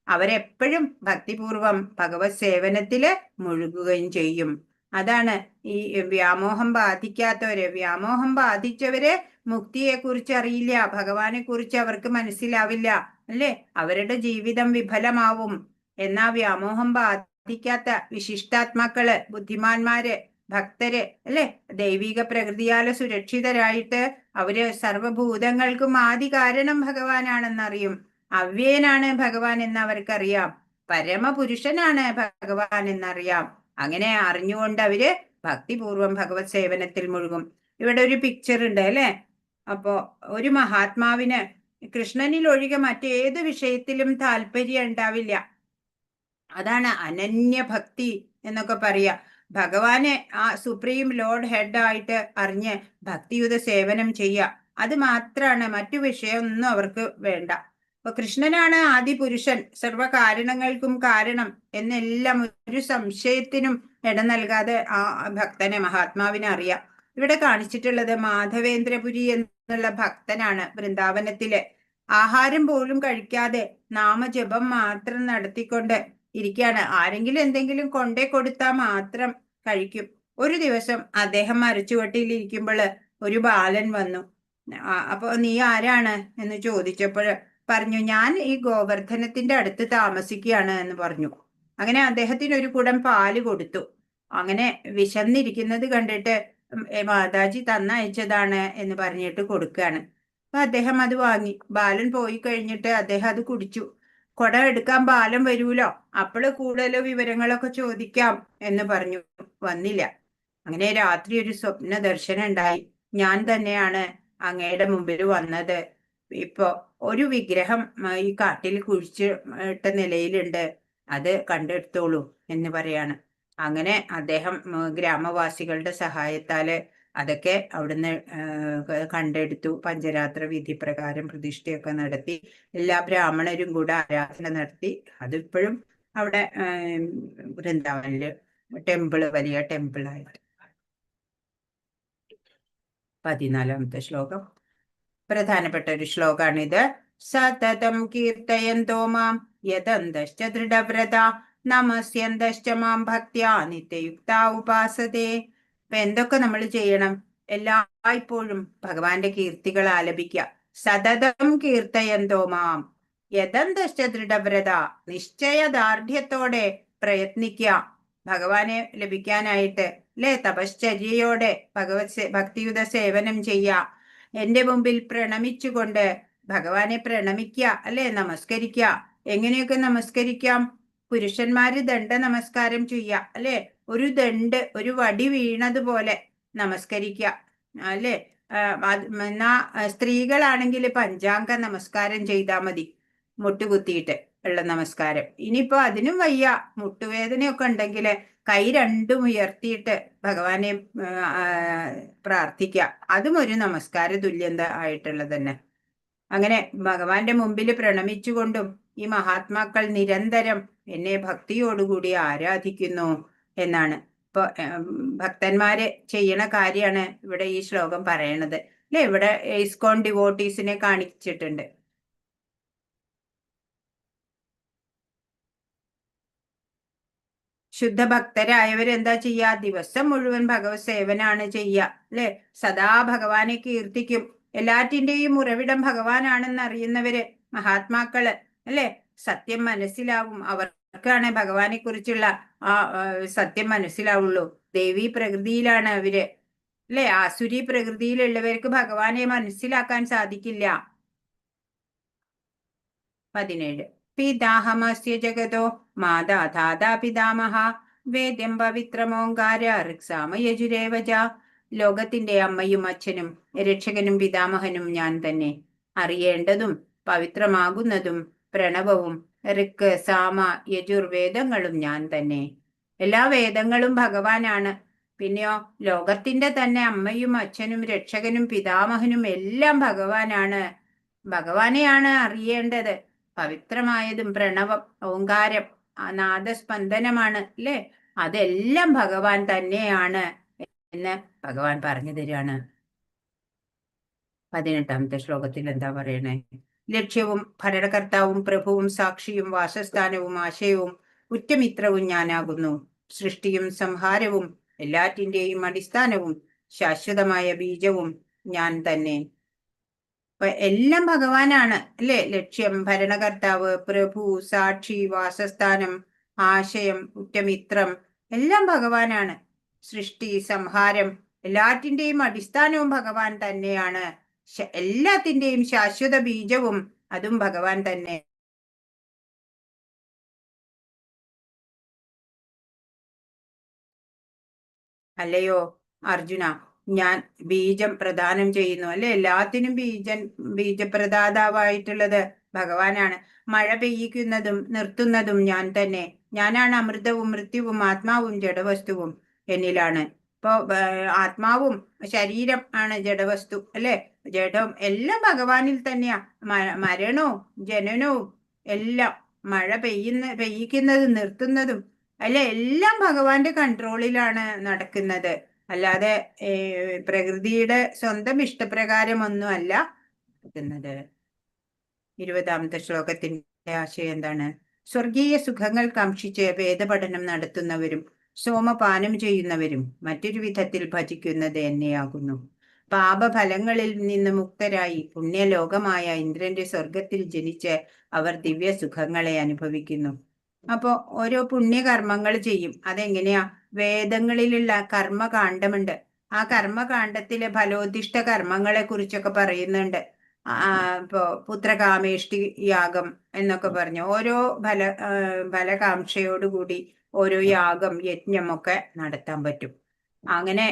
അവരെപ്പോഴും ഭക്തിപൂർവം ഭഗവത് സേവനത്തില് മുഴുകുകയും ചെയ്യും. അതാണ് ഈ വ്യാമോഹം ബാധിക്കാത്തവര്. വ്യാമോഹം ബാധിച്ചവര് മുക്തിയെ കുറിച്ച് അറിയില്ല, ഭഗവാനെ കുറിച്ച് അവർക്ക് മനസ്സിലാവില്ല അല്ലെ? അവരുടെ ജീവിതം വിഫലമാവും. എന്നാ വ്യാമോഹം ബാധിക്കാത്ത വിശിഷ്ടാത്മാക്കള്, ബുദ്ധിമാന്മാര്, ഭക്തര് അല്ലെ, ദൈവിക പ്രകൃതിയാല് സുരക്ഷിതരായിട്ട് അവര് സർവഭൂതങ്ങൾക്കും ആദി കാരണം ഭഗവാനാണെന്നറിയും. അവ്യയനാണ് ഭഗവാൻ എന്ന് അവർക്കറിയാം, പരമപുരുഷനാണ് ഭഗവാൻ എന്നറിയാം. അങ്ങനെ അറിഞ്ഞുകൊണ്ട് അവര് ഭക്തിപൂർവം ഭഗവത് സേവനത്തിൽ മുഴുകും. ഇവിടെ ഒരു പിക്ചർ ഉണ്ട് അല്ലെ? അപ്പോ ഒരു മഹാത്മാവിന് കൃഷ്ണനിൽ ഒഴികെ മറ്റേത് വിഷയത്തിലും താല്പര്യം ഉണ്ടാവില്ല. അതാണ് അനന്യഭക്തി എന്നൊക്കെ പറയാ. ഭഗവാനെ ആ സുപ്രീം ലോർഡ് ഹെഡ് ആയിട്ട് അറിഞ്ഞ് ഭക്തിയുത സേവനം ചെയ്യുക, അത് മാത്രമാണ്. മറ്റു വിഷയമൊന്നും അവർക്ക് വേണ്ട. അപ്പൊ കൃഷ്ണനാണ് ആദിപുരുഷൻ, സർവകാരണങ്ങൾക്കും കാരണം എന്നെല്ലാം ഒരു സംശയത്തിനും ഇട നൽകാതെ ആ ഭക്തനെ, മഹാത്മാവിനെ അറിയാം. ഇവിടെ കാണിച്ചിട്ടുള്ളത് മാധവേന്ദ്രപുരി എന്നുള്ള ഭക്തനാണ്. വൃന്ദാവനത്തില് ആഹാരം പോലും കഴിക്കാതെ നാമജപം മാത്രം നടത്തിക്കൊണ്ട് ഇരിക്കുകയാണ്. ആരെങ്കിലും എന്തെങ്കിലും കൊണ്ടേ കൊടുത്താൽ മാത്രം കഴിക്കും. ഒരു ദിവസം അദ്ദേഹം മരച്ചുവട്ടിയിൽ ഇരിക്കുമ്പോൾ ഒരു ബാലൻ വന്നു. അപ്പൊ നീ ആരാണ് എന്ന് ചോദിച്ചപ്പോൾ പറഞ്ഞു, ഞാൻ ഈ ഗോവർദ്ധനത്തിന്റെ അടുത്ത് താമസിക്കുകയാണ് എന്ന് പറഞ്ഞു. അങ്ങനെ അദ്ദേഹത്തിന് ഒരു കുടം പാല് കൊടുത്തു. അങ്ങനെ വിശന്നിരിക്കുന്നത് കണ്ടിട്ട് മാതാജി തന്നയച്ചതാണ് എന്ന് പറഞ്ഞിട്ട് കൊടുക്കുകയാണ്. അപ്പൊ അദ്ദേഹം അത് വാങ്ങി. ബാലൻ പോയി കഴിഞ്ഞിട്ട് അദ്ദേഹം അത് കുടിച്ചു. കുടം എടുക്കാൻ ബാലൻ വരൂലോ, അപ്പോള് കൂടുതൽ വിവരങ്ങളൊക്കെ ചോദിക്കാം എന്ന് പറഞ്ഞു. വന്നില്ല. അങ്ങനെ രാത്രി ഒരു സ്വപ്ന ദർശനം ഉണ്ടായി. ഞാൻ തന്നെയാണ് അങ്ങയുടെ മുമ്പിൽ വന്നത്. ഇപ്പോ ഒരു വിഗ്രഹം ഈ കാട്ടിൽ കുഴിച്ചിട്ട നിലയിലുണ്ട്, അത് കണ്ടെടുത്തോളൂ എന്ന് പറയാണ്. അങ്ങനെ അദ്ദേഹം ഗ്രാമവാസികളുടെ സഹായത്താല് അതൊക്കെ അവിടുന്ന് കണ്ടെടുത്തു. പഞ്ചരാത്ര വിധി പ്രകാരം പ്രതിഷ്ഠയൊക്കെ നടത്തി, എല്ലാ ബ്രാഹ്മണരും കൂടെ ആരാധന നടത്തി. അതിപ്പോഴും അവിടെ വൃന്ദാവനില് ടെമ്പിള്, വലിയ ടെമ്പിളായിട്ട്. 14ാമത്തെ ശ്ലോകം പ്രധാനപ്പെട്ട ഒരു ശ്ലോകാണിത്. സതതം കീർത്തയന്തോ മാം യതന്തശ്ച ദൃഢവ്രത നമസ്യന്തശ്ച മാം ഭക്ത്യാ നിത്യയുക്ത ഉപാസതേ. അപ്പൊ എന്തൊക്കെ നമ്മൾ ചെയ്യണം? എല്ലായ്പ്പോഴും ഭഗവാന്റെ കീർത്തികൾ ആലപിക്കുക. സതതം കീർത്തയന്തോ മാം യതന്തശ്ച ദൃഢവ്രത, നിശ്ചയദാർഢ്യത്തോടെ പ്രയത്നിക്കുക ഭഗവാനെ ലഭിക്കാനായിട്ട് അല്ലെ? തപശ്ചര്യയോടെ ഭക്തിയുത സേവനം ചെയ്യുക. എന്റെ മുമ്പിൽ പ്രണമിച്ചുകൊണ്ട് ഭഗവാനെ പ്രണമിക്കുക അല്ലെ? നമസ്കരിക്കുക. എങ്ങനെയൊക്കെ നമസ്കരിക്കാം? പുരുഷന്മാര് ദണ്ഡ നമസ്കാരം ചെയ്യുക അല്ലെ? ഒരു ദണ്ഡ്, ഒരു വടി വീണതുപോലെ നമസ്കരിക്കുക അല്ലെ? എന്നാ സ്ത്രീകളാണെങ്കിൽ പഞ്ചാംഗ നമസ്കാരം ചെയ്താൽ മതി, മുട്ടുകുത്തിയിട്ട് ഉള്ള നമസ്കാരം. ഇനിയിപ്പോ അതിനും വയ്യ, മുട്ടുവേദനയൊക്കെ ഉണ്ടെങ്കിൽ കൈ രണ്ടും ഉയർത്തിയിട്ട് ഭഗവാനെ പ്രാർത്ഥിക്കുക. അതും ഒരു നമസ്കാര തുല്യത ആയിട്ടുള്ളത് തന്നെ. അങ്ങനെ ഭഗവാന്റെ മുമ്പിൽ പ്രണമിച്ചുകൊണ്ടും ഈ മഹാത്മാക്കൾ നിരന്തരം എന്നെ ഭക്തിയോടുകൂടി ആരാധിക്കുന്നു എന്നാണ്. ഇപ്പൊ ഭക്തന്മാര് ചെയ്യണ കാര്യമാണ് ഇവിടെ ഈ ശ്ലോകം പറയണത് അല്ലെ? ഇവിടെ ഇസ്കോൺ ഡിവോട്ടീസിനെ കാണിച്ചിട്ടുണ്ട്. ശുദ്ധഭക്തരായവരെന്താ ചെയ്യാ? ദിവസം മുഴുവൻ ഭഗവത് സേവനാണ് ചെയ്യുക, അല്ലെ? സദാ ഭഗവാനെ കീർത്തിക്കും. എല്ലാറ്റിന്റെയും ഉറവിടം ഭഗവാനാണെന്ന് അറിയുന്നവര്, മഹാത്മാക്കള്, അല്ലെ? സത്യം മനസ്സിലാവും അവർക്കാണ് ഭഗവാനെ കുറിച്ചുള്ള സത്യം മനസ്സിലാവുള്ളൂ. ദേവീ പ്രകൃതിയിലാണ് അവര്, അല്ലെ? ആസുരി പ്രകൃതിയിലുള്ളവർക്ക് ഭഗവാനെ മനസ്സിലാക്കാൻ സാധിക്കില്ല. 17 പിതാഹമസ്യ ജഗതോ മാതാ ധാതാ പിതാമഹ വേദ്യം പവിത്രമോങ്കാര ഋക്സാമയജുരേവജ. ലോകത്തിന്റെ അമ്മയും അച്ഛനും രക്ഷകനും പിതാമഹനും ഞാൻ തന്നെ. അറിയേണ്ടതും പവിത്രമാകുന്നതും പ്രണവവും ഋക്ക് സാമ യജുർവേദങ്ങളും ഞാൻ തന്നെ. എല്ലാ വേദങ്ങളും ഭഗവാനാണ്. പിന്നെയോ ലോകത്തിന്റെ തന്നെ അമ്മയും അച്ഛനും രക്ഷകനും പിതാമഹനും എല്ലാം ഭഗവാനാണ്. ഭഗവാനെയാണ് അറിയേണ്ടത്. പവിത്രമായതും പ്രണവം, ഓങ്കാരം, നാദസ്പന്ദനമാണ്, അല്ലെ? അതെല്ലാം ഭഗവാൻ തന്നെയാണ് എന്ന് ഭഗവാൻ പറഞ്ഞു തരികയാണ്. 18ാമത്തെ ശ്ലോകത്തിൽ എന്താ പറയണേ? ലക്ഷ്യവും ഭരണകർത്താവും പ്രഭുവും സാക്ഷിയും വാസസ്ഥാനവും ആശയവും ഉറ്റമിത്രവും ഞാനാകുന്നു. സൃഷ്ടിയും സംഹാരവും എല്ലാറ്റിന്റെയും അടിസ്ഥാനവും ശാശ്വതമായ ബീജവും ഞാൻ തന്നെ. എല്ലാം ഭഗവാനാണ്, അല്ലെ? ലക്ഷ്യം, ഭരണകർത്താവ്, പ്രഭു, സാക്ഷി, വാസസ്ഥാനം, ആശയം, ഉറ്റമിത്രം എല്ലാം ഭഗവാനാണ്. സൃഷ്ടി, സംഹാരം എല്ലാറ്റിന്റെയും അടിസ്ഥാനവും ഭഗവാൻ തന്നെയാണ്. എല്ലാത്തിന്റെയും ശാശ്വത ബീജവും അതും ഭഗവാൻ തന്നെ. അല്ലയോ അർജുന, ഞാൻ ബീജം പ്രദാനം ചെയ്യുന്നു, അല്ലെ? എല്ലാത്തിനും ബീജപ്രദാതാവായിട്ടുള്ളത് ഭഗവാനാണ്. മഴ പെയ്യിക്കുന്നതും നിർത്തുന്നതും ഞാൻ തന്നെ. ഞാനാണ് അമൃതവും മൃത്യുവും ആത്മാവും ജഡവസ്തുവും എന്നിലാണ്. ഇപ്പോ ആത്മാവും ശരീരം ആണ് ജഡവസ്തു, അല്ലെ? ജഡം എല്ലാം ഭഗവാനിൽ തന്നെയാ. മരണവും ജനനവും എല്ലാം, മഴ പെയ്യിക്കുന്നതും നിർത്തുന്നതും, അല്ലെ? എല്ലാം ഭഗവാന്റെ കൺട്രോളിലാണ് നടക്കുന്നത്. അല്ലാതെ പ്രകൃതിയുടെ സ്വന്തം ഇഷ്ടപ്രകാരമൊന്നും അല്ല നടക്കുന്നത്. 20ാമത്തെ ശ്ലോകത്തിന്റെ ആശയം എന്താണ്? സ്വർഗീയ സുഖങ്ങൾ കാക്ഷിച്ച് വേദപഠനം നടത്തുന്നവരും സോമപാനം ചെയ്യുന്നവരും മറ്റൊരു വിധത്തിൽ ഭജിക്കുന്നത് എന്നെയാകുന്നു. പാപഫലങ്ങളിൽ നിന്ന് മുക്തരായി പുണ്യലോകമായ ഇന്ദ്രന്റെ സ്വർഗത്തിൽ ജനിച്ച് അവർ ദിവ്യ സുഖങ്ങളെ അനുഭവിക്കുന്നു. അപ്പോ ഓരോ പുണ്യകർമ്മങ്ങൾ ചെയ്യും. അതെങ്ങനെയാ? വേദങ്ങളിലുള്ള കർമ്മകാണ്ഡമുണ്ട്. ആ കർമ്മകാണ്ഡത്തിലെ ഫലോദിഷ്ട കർമ്മങ്ങളെ കുറിച്ചൊക്കെ പറയുന്നുണ്ട്. ഇപ്പോ പുത്രകാമേഷ്ടി യാഗം എന്നൊക്കെ പറഞ്ഞു ഓരോ ഫലകാംക്ഷയോടുകൂടി ഓരോ യാഗം, യജ്ഞം ഒക്കെ നടത്താൻ പറ്റും. അങ്ങനെ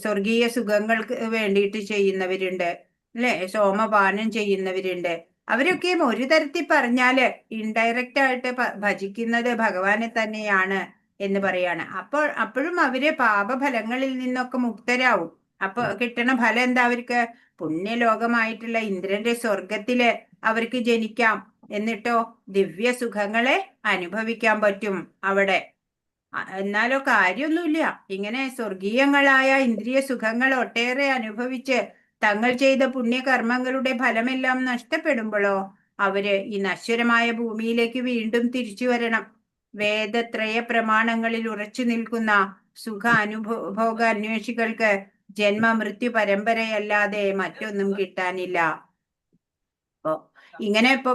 സ്വർഗീയ സുഖങ്ങൾക്ക് വേണ്ടിയിട്ട് ചെയ്യുന്നവരുണ്ട്, അല്ലെ? സോമപാനം ചെയ്യുന്നവരുണ്ട്. അവരൊക്കെയും ഒരു തരത്തിൽ പറഞ്ഞാല് ഇൻഡയറക്റ്റ് ആയിട്ട് ഭജിക്കുന്നത് ഭഗവാനെ തന്നെയാണ് എന്ന് പറയാണ്. അപ്പോഴും അവര് പാപഫലങ്ങളിൽ നിന്നൊക്കെ മുക്തരാവും. അപ്പൊ കിട്ടണ ഫലം എന്താ? അവർക്ക് പുണ്യലോകമായിട്ടുള്ള ഇന്ദ്രന്റെ സ്വർഗത്തില് അവർക്ക് ജനിക്കാം. എന്നിട്ടോ ദിവ്യ സുഖങ്ങളെ അനുഭവിക്കാൻ പറ്റും അവിടെ. എന്നാലോ കാര്യമൊന്നുമില്ല. ഇങ്ങനെ സ്വർഗീയങ്ങളായ ഇന്ദ്രിയ സുഖങ്ങൾ ഒട്ടേറെ അനുഭവിച്ച് തങ്ങൾ ചെയ്ത പുണ്യകർമ്മങ്ങളുടെ ഫലമെല്ലാം നഷ്ടപ്പെടുമ്പോഴോ അവര് ഈ നശ്വരമായ ഭൂമിയിലേക്ക് വീണ്ടും തിരിച്ചു വരണം. വേദത്രയ പ്രമാണങ്ങളിൽ ഉറച്ചു നിൽക്കുന്ന സുഖ അനുഭോഗ അന്വേഷികൾക്ക് ജന്മ മൃത്യു പരമ്പരയല്ലാതെ മറ്റൊന്നും കിട്ടാനില്ല. അപ്പോ ഇങ്ങനെ ഇപ്പൊ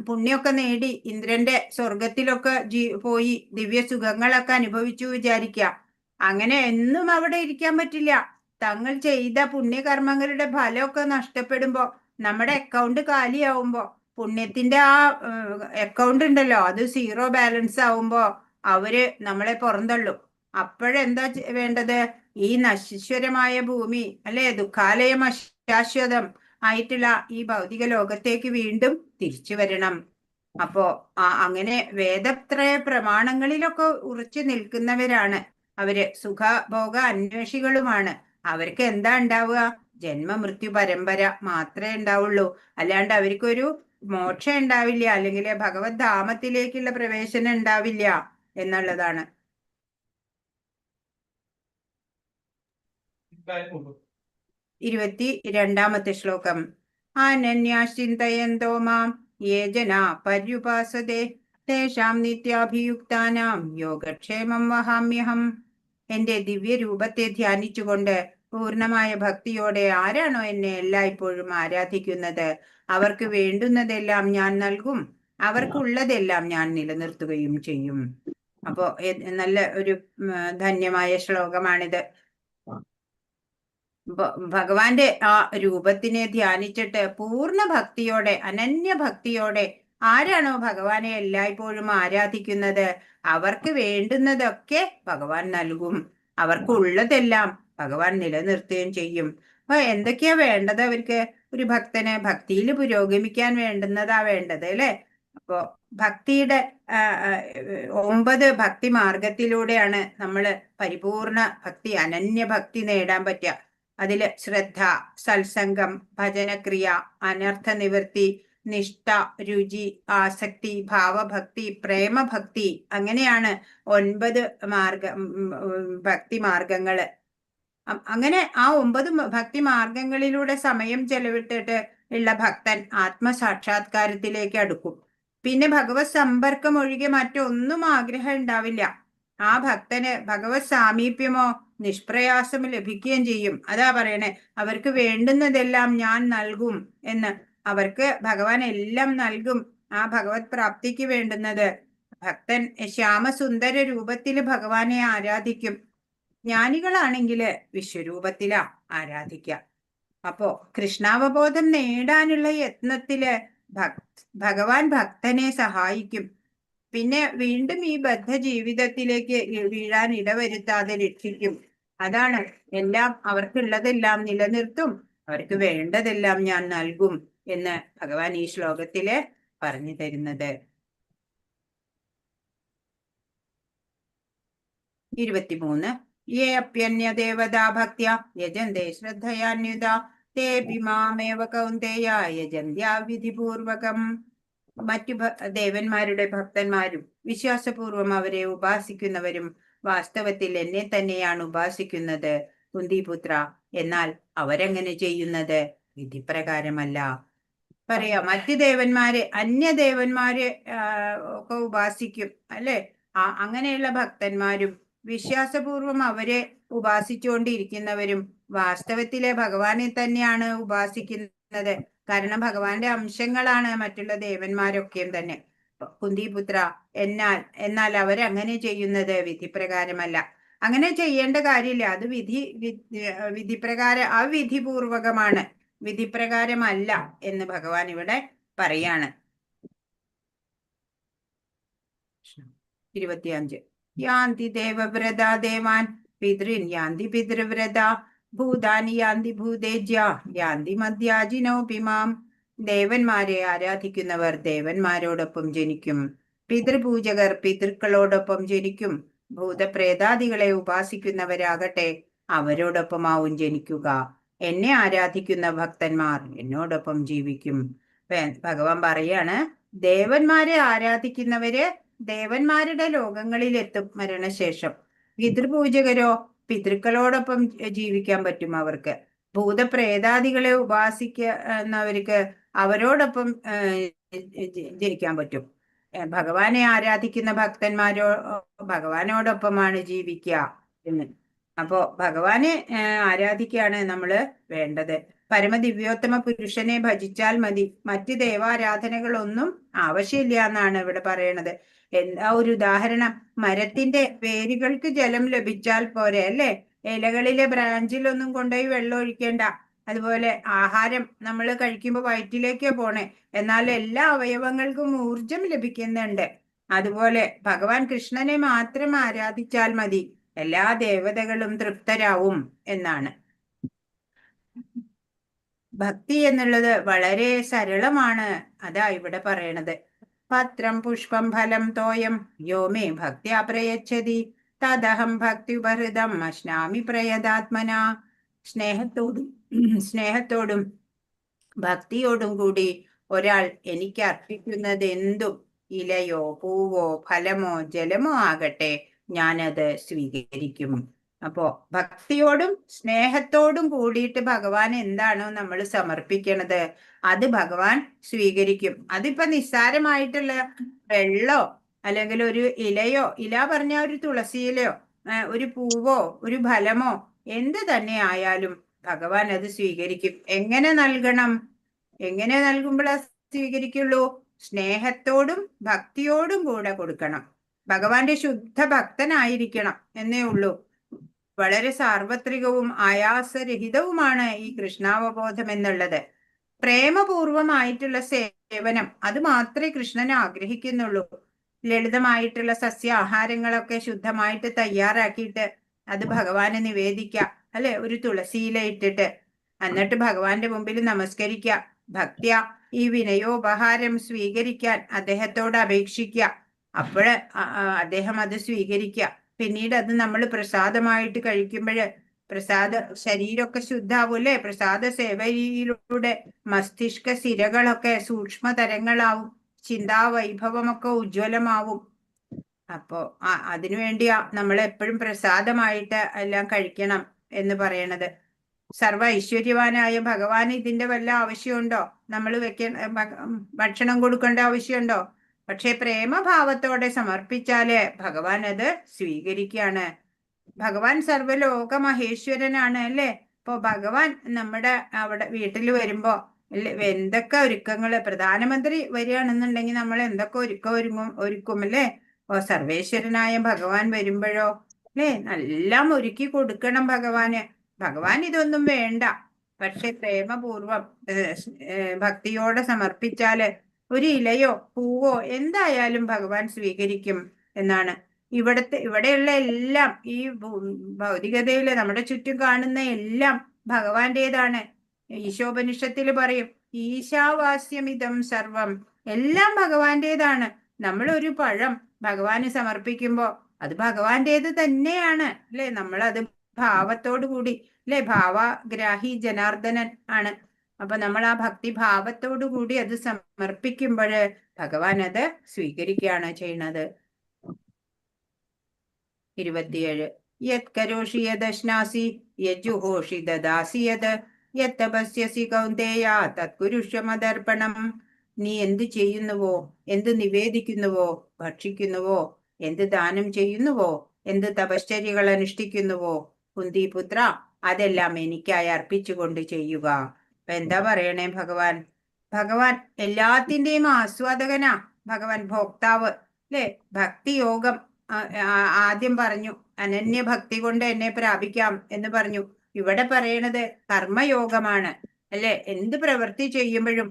പുണ്യമൊക്കെ നേടി ഇന്ദ്രന്റെ സ്വർഗത്തിലൊക്കെ പോയി ദിവ്യ സുഖങ്ങളൊക്കെ അനുഭവിച്ചു വിചാരിക്കുക. അങ്ങനെ എന്നും അവിടെ ഇരിക്കാൻ പറ്റില്ല. തങ്ങൾ ചെയ്ത പുണ്യകർമ്മങ്ങളുടെ ഫലമൊക്കെ നഷ്ടപ്പെടുമ്പോ, നമ്മുടെ അക്കൗണ്ട് കാലിയാവുമ്പോ, പുണ്യത്തിന്റെ ആ അക്കൗണ്ട് ഉണ്ടല്ലോ അത് സീറോ ബാലൻസ് ആവുമ്പോ അവര് നമ്മളെ പുറന്തള്ളും. അപ്പോഴെന്താ വേണ്ടത്? ഈ നശ്വരമായ ഭൂമി, അല്ലെ? ദുഃഖാലയം അശാശ്വതം ആയിട്ടുള്ള ഈ ഭൗതിക ലോകത്തേക്ക് വീണ്ടും തിരിച്ചു വരണം. അപ്പോ അങ്ങനെ വേദത്രയ പ്രമാണങ്ങളിലൊക്കെ ഉറച്ചു നിൽക്കുന്നവരാണ് അവര്. സുഖഭോഗ അന്വേഷികളുമാണ്. അവർക്ക് എന്താ ഉണ്ടാവുക? ജന്മമൃത്യു പരമ്പര മാത്രമേ ഉണ്ടാവുള്ളൂ. അല്ലാണ്ട് അവർക്കൊരു മോക്ഷം ഉണ്ടാവില്ല, അല്ലെങ്കിൽ ഭഗവത് ധാമത്തിലേക്കുള്ള പ്രവേശനം ഉണ്ടാവില്ല എന്നുള്ളതാണ്. 22ാമത്തെ ശ്ലോകം. അനന്യാ ചിന്തയന്തോ മാം യേ ജനാ പര്യുപാസതേ തേഷാം നിത്യാഭിയുക്താനാം യോഗക്ഷേമം വഹാമ്യഹം. എന്റെ ദിവ്യരൂപത്തെ ധ്യാനിച്ചുകൊണ്ട് പൂർണ്ണമായ ഭക്തിയോടെ ആരാണോ എന്നെ എല്ലായ്പ്പോഴും ആരാധിക്കുന്നത് അവർക്ക് വേണ്ടുന്നതെല്ലാം ഞാൻ നൽകും, അവർക്കുള്ളതെല്ലാം ഞാൻ നിലനിർത്തുകയും ചെയ്യും. അപ്പോ നല്ല ഒരു ധന്യമായ ശ്ലോകമാണിത്. ഭഗവാന്റെ ആ രൂപത്തിനെ ധ്യാനിച്ചിട്ട് പൂർണ്ണ ഭക്തിയോടെ, അനന്യ ഭക്തിയോടെ ആരാണോ ഭഗവാനെ എല്ലായ്പ്പോഴും ആരാധിക്കുന്നത് അവർക്ക് വേണ്ടുന്നതൊക്കെ ഭഗവാൻ നൽകും, അവർക്കുള്ളതെല്ലാം ഭഗവാൻ നിലനിർത്തുകയും ചെയ്യും. അപ്പൊ എന്തൊക്കെയാ വേണ്ടത് അവർക്ക്? ഒരു ഭക്തന് ഭക്തിയിൽ പുരോഗമിക്കാൻ വേണ്ടുന്നതാ വേണ്ടത്, അല്ലെ? അപ്പോ ഭക്തിയുടെ 9 ഭക്തി മാർഗത്തിലൂടെയാണ് നമ്മള് പരിപൂർണ ഭക്തി, അനന്യ ഭക്തി നേടാൻ പറ്റുക. അതില് ശ്രദ്ധ, സത്സംഗം, ഭജനക്രിയ, അനർത്ഥ നിവൃത്തി, നിഷ്ഠ, രുചി, ആസക്തി, ഭാവഭക്തി, പ്രേമഭക്തി, അങ്ങനെയാണ് 9 ഭക്തി മാർഗങ്ങള്. അങ്ങനെ ആ 9 ഭക്തി മാർഗങ്ങളിലൂടെ സമയം ചെലവിട്ടിട്ട് ഉള്ള ഭക്തൻ ആത്മസാക്ഷാത്കാരത്തിലേക്ക് അടുക്കും. പിന്നെ ഭഗവത് സമ്പർക്കം ഒഴികെ മറ്റൊന്നും ആഗ്രഹം ഉണ്ടാവില്ല. ആ ഭക്തന് ഭഗവത് സാമീപ്യമോ നിഷ്പ്രയാസം ലഭിക്കുകയും ചെയ്യും. അതാ പറയണേ, അവർക്ക് വേണ്ടുന്നതെല്ലാം ഞാൻ നൽകും എന്ന്. അവർക്ക് ഭഗവാൻ എല്ലാം നൽകും. ആ ഭഗവത് പ്രാപ്തിക്ക് വേണ്ടുന്നത് ഭക്തൻ ശ്യാമസുന്ദര രൂപത്തില് ഭഗവാനെ ആരാധിക്കും. ജ്ഞാനികളാണെങ്കില് വിശ്വരൂപത്തിലാ ആരാധിക്കുക. അപ്പോ കൃഷ്ണാവബോധം നേടാനുള്ള യത്നത്തില് ഭഗവാൻ ഭക്തനെ സഹായിക്കും. പിന്നെ വീണ്ടും ഈ ബദ്ധ ജീവിതത്തിലേക്ക് വീഴാൻ ഇടവരുത്താതെ രക്ഷിക്കും. അതാണ് എല്ലാം, അവർക്കുള്ളതെല്ലാം നിലനിർത്തും, അവർക്ക് വേണ്ടതെല്ലാം ഞാൻ നൽകും എന്ന് ഭഗവാൻ ഈ ശ്ലോകത്തില് പറഞ്ഞു തരുന്നത്. 23 യേ അപ്യന്യദേവതാ ഭക്ത്യാ യജന്തേ ശ്രദ്ധയാന്യുതാ തേപി മാമേവ കൗന്ദേയ യജന്ത്യാ വിധിപൂർവകം. മറ്റു ദേവന്മാരുടെ ഭക്തന്മാരും വിശ്വാസപൂർവം അവരെ ഉപാസിക്കുന്നവരും വാസ്തവത്തിൽ എന്നെ തന്നെയാണ് ഉപാസിക്കുന്നത് കുന്തിപുത്ര. എന്നാൽ അവരെങ്ങനെ ചെയ്യുന്നത്? വിധിപ്രകാരമല്ല. പറയാം, മറ്റു ദേവന്മാരെ, അന്യദേവന്മാരെ ഒക്കെ ഉപാസിക്കും, അല്ലെ? അങ്ങനെയുള്ള ഭക്തന്മാരും വിശ്വാസപൂർവം അവരെ ഉപാസിച്ചുകൊണ്ടിരിക്കുന്നവരും വാസ്തവത്തിലെ ഭഗവാനെ തന്നെയാണ് ഉപാസിക്കുന്നത്. കാരണം ഭഗവാന്റെ അംശങ്ങളാണ് മറ്റുള്ള ദേവന്മാരൊക്കെയും തന്നെ. കുന്തിപുത്ര, എന്നാൽ അവരങ്ങനെ ചെയ്യുന്നത് വിധിപ്രകാരമല്ല. അങ്ങനെ ചെയ്യേണ്ട കാര്യമില്ല. അത് വിധിപ്രകാരം അവിധിപൂർവകമാണ്, വിധിപ്രകാരമല്ല എന്ന് ഭഗവാൻ ഇവിടെ പറയാണ്. 25 യാന്തി ദേവവ്രത ദേവാൻ പിതൃൻ യാന്തി പിതൃവ്രത ഭൂതാനി യാന്തി ഭൂതേജ്യ യാന്തി മധ്യാജിനോപിമാം. ദേവന്മാരെ ആരാധിക്കുന്നവർ ദേവന്മാരോടൊപ്പം ജനിക്കും, പിതൃപൂജകർ പിതൃക്കളോടൊപ്പം ജനിക്കും, ഭൂതപ്രേതാദികളെ ഉപാസിക്കുന്നവരാകട്ടെ അവരോടൊപ്പമാവും ജനിക്കുക. എന്നെ ആരാധിക്കുന്ന ഭക്തന്മാർ എന്നോടൊപ്പം ജീവിക്കും. ഭഗവാൻ പറയാണ്, ദേവന്മാരെ ആരാധിക്കുന്നവര് ദേവന്മാരുടെ ലോകങ്ങളിലെത്തും മരണശേഷം. പിതൃപൂജകരോ പിതൃക്കളോടൊപ്പം ജീവിക്കാൻ പറ്റും അവർക്ക്. ഭൂതപ്രേതാദികളെ ഉപാസിക്കുന്നവർക്ക് അവരോടൊപ്പം ജനിക്കാൻ പറ്റും. ഭഗവാനെ ആരാധിക്കുന്ന ഭക്തന്മാരോ ഭഗവാനോടൊപ്പമാണ് ജീവിക്കുക എന്ന്. അപ്പോ ഭഗവാനെ ആരാധിക്കുകയാണ് നമ്മള് വേണ്ടത്. പരമദിവ്യോത്തമ പുരുഷനെ ഭജിച്ചാൽ മതി, മറ്റ് ദേവാരാധനകളൊന്നും ആവശ്യമില്ല എന്നാണ് ഇവിടെ പറയണത്. എന്താ ഒരു ഉദാഹരണം? മരത്തിന്റെ വേരുകൾക്ക് ജലം ലഭിച്ചാൽ പോരെ, അല്ലെ? ഇലകളിലെ ബ്രാഞ്ചിലൊന്നും കൊണ്ടുപോയി വെള്ളം ഒഴിക്കേണ്ട. അതുപോലെ ആഹാരം നമ്മൾ കഴിക്കുമ്പോൾ വയറ്റിലേക്കാ പോണേ, എന്നാൽ എല്ലാ അവയവങ്ങൾക്കും ഊർജം ലഭിക്കുന്നുണ്ട്. അതുപോലെ ഭഗവാൻ കൃഷ്ണനെ മാത്രം ആരാധിച്ചാൽ മതി, എല്ലാ ദേവതകളും തൃപ്തരാവും എന്നാണ്. ഭക്തി എന്നുള്ളത് വളരെ സരളമാണ്, അതാ ഇവിടെ പറയണത്. പത്രം പുഷ്പം ഫലം തോയം യോ മേ ഭക്ത്യാ പ്രയച്ഛതി തദഹം ഭക്തി ഉപഹൃതം അശ്നാമി പ്രയതാത്മന. സ്നേഹത്തോടും ഭക്തിയോടും കൂടി ഒരാൾ എനിക്ക് അർപ്പിക്കുന്നത് എന്തും, ഇലയോ പൂവോ ഫലമോ ജലമോ ആകട്ടെ, ഞാനത് സ്വീകരിക്കും. അപ്പോ ഭക്തിയോടും സ്നേഹത്തോടും കൂടിയിട്ട് ഭഗവാൻ എന്താണോ നമ്മൾ സമർപ്പിക്കണത് അത് ഭഗവാൻ സ്വീകരിക്കും. അതിപ്പോ നിസ്സാരമായിട്ടുള്ള വെള്ളോ അല്ലെങ്കിൽ ഒരു ഇലയോ, ഇല പറഞ്ഞ ഒരു തുളസിയിലയോ, ഒരു പൂവോ ഒരു ഫലമോ എന്ത് തന്നെ ആയാലും ഭഗവാൻ അത് സ്വീകരിക്കും. എങ്ങനെ നൽകണം? എങ്ങനെ നൽകുമ്പോഴാ സ്വീകരിക്കുള്ളൂ? സ്നേഹത്തോടും ഭക്തിയോടും കൂടെ കൊടുക്കണം. ഭഗവാന്റെ ശുദ്ധ ഭക്തനായിരിക്കണം എന്നേ ഉള്ളൂ. വളരെ സാർവത്രികവും ആയാസരഹിതവുമാണ് ഈ കൃഷ്ണാവബോധം എന്നുള്ളത്. പ്രേമപൂർവമായിട്ടുള്ള സേവനം അത് മാത്രമേ കൃഷ്ണൻ ആഗ്രഹിക്കുന്നുള്ളൂ. ലളിതമായിട്ടുള്ള സസ്യാഹാരങ്ങളൊക്കെ ശുദ്ധമായിട്ട് തയ്യാറാക്കിയിട്ട് അത് ഭഗവാന് നിവേദിക്കുക, അല്ലെ? ഒരു തുളസിയില ഇട്ടിട്ട് എന്നിട്ട് ഭഗവാന്റെ മുമ്പിൽ നമസ്കരിക്കുക. ഭക്ത്യ ഈ വിനയോപഹാരം സ്വീകരിക്കാൻ അദ്ദേഹത്തോട് അപേക്ഷിക്കുക. അപ്പോഴ് അദ്ദേഹം അത് സ്വീകരിക്കുക. പിന്നീട് അത് നമ്മൾ പ്രസാദമായിട്ട് കഴിക്കുമ്പോൾ പ്രസാദ ശരീരമൊക്കെ ശുദ്ധാവൂല്ലേ? പ്രസാദ സേവയിലൂടെ മസ്തിഷ്ക സിരകളൊക്കെ സൂക്ഷ്മതരങ്ങളാവും, ചിന്താവൈഭവമൊക്കെ ഉജ്ജ്വലമാവും. അപ്പോ അതിനുവേണ്ടിയാ നമ്മൾ എപ്പോഴും പ്രസാദമായിട്ട് എല്ലാം കഴിക്കണം എന്ന് പറയണത്. സർവ ഐശ്വര്യവാനായ ഭഗവാന് ഇതിന്റെ വല്ല ആവശ്യമുണ്ടോ? നമ്മൾ ഭക്ഷണം കൊടുക്കേണ്ട ആവശ്യമുണ്ടോ? പക്ഷെ പ്രേമഭാവത്തോടെ സമർപ്പിച്ചാല് ഭഗവാൻ അത് സ്വീകരിക്കുകയാണ്. ഭഗവാൻ സർവ്വലോക മഹേശ്വരനാണ്, അല്ലേ? ഇപ്പൊ ഭഗവാൻ നമ്മുടെ അവിടെ വീട്ടിൽ വരുമ്പോ എന്തൊക്കെ ഒരുക്കങ്ങള്! പ്രധാനമന്ത്രി വരികയാണെന്നുണ്ടെങ്കിൽ നമ്മൾ എന്തൊക്കെ ഒരുക്കും അല്ലേ? ഓ, സർവേശ്വരനായ ഭഗവാൻ വരുമ്പോഴോ അല്ലേ, എല്ലാം ഒരുക്കി കൊടുക്കണം ഭഗവാന്. ഭഗവാൻ ഇതൊന്നും വേണ്ട. പക്ഷെ പ്രേമപൂർവം ഭക്തിയോടെ സമർപ്പിച്ചാല് ഒരു ഇലയോ പൂവോ എന്തായാലും ഭഗവാൻ സ്വീകരിക്കും എന്നാണ്. ഇവിടെയുള്ള എല്ലാം, ഈ ഭൗതികതയില് നമ്മുടെ ചുറ്റും കാണുന്ന എല്ലാം ഭഗവാന്റേതാണ്. ഈശോപനിഷത്തില് പറയും, ഈശാവാസ്യമിതം സർവം, എല്ലാം ഭഗവാന്റേതാണ്. നമ്മൾ ഒരു പഴം ഭഗവാന് സമർപ്പിക്കുമ്പോ അത് ഭഗവാന്റേത് തന്നെയാണ്, അല്ലെ? നമ്മളത് ഭാവത്തോടു കൂടി, അല്ലെ? ഭാവഗ്രാഹി ജനാർദ്ദനൻ ആണ്. അപ്പൊ നമ്മൾ ആ ഭക്തി ഭാവത്തോടു കൂടി അത് സമർപ്പിക്കുമ്പോൾ ഭഗവാൻ അത് സ്വീകരിക്കുകയാണ് ചെയ്യണത്. 27. യത് കരോഷി യദശ്നാസി യജ്ജുഹോഷി ദദാസി യത് യത്തപസ്യസി കൗന്ദേയ തത്കുരുഷ്വമദർപ്പണം. നീ എന്ത് ചെയ്യുന്നുവോ, എന്ത് നിവേദിക്കുന്നുവോ, ഭക്ഷിക്കുന്നുവോ, എന്ത് ദാനം ചെയ്യുന്നുവോ, എന്ത് തപശ്ചര്യകൾ അനുഷ്ഠിക്കുന്നുവോ, കുന്തിപുത്ര, അതെല്ലാം എനിക്കായി അർപ്പിച്ചുകൊണ്ട് ചെയ്യുക. അപ്പൊ എന്താ പറയണേ ഭഗവാൻ? ഭഗവാൻ എല്ലാത്തിന്റെയും ആസ്വാദകനാ. ഭഗവാൻ ഭോക്താവ്, അല്ലെ? ഭക്തിയോഗം ആദ്യം പറഞ്ഞു, അനന്യഭക്തി കൊണ്ട് എന്നെ പ്രാപിക്കാം എന്ന് പറഞ്ഞു. ഇവിടെ പറയണത് കർമ്മയോഗമാണ്, അല്ലെ? എന്ത് പ്രവൃത്തി ചെയ്യുമ്പോഴും,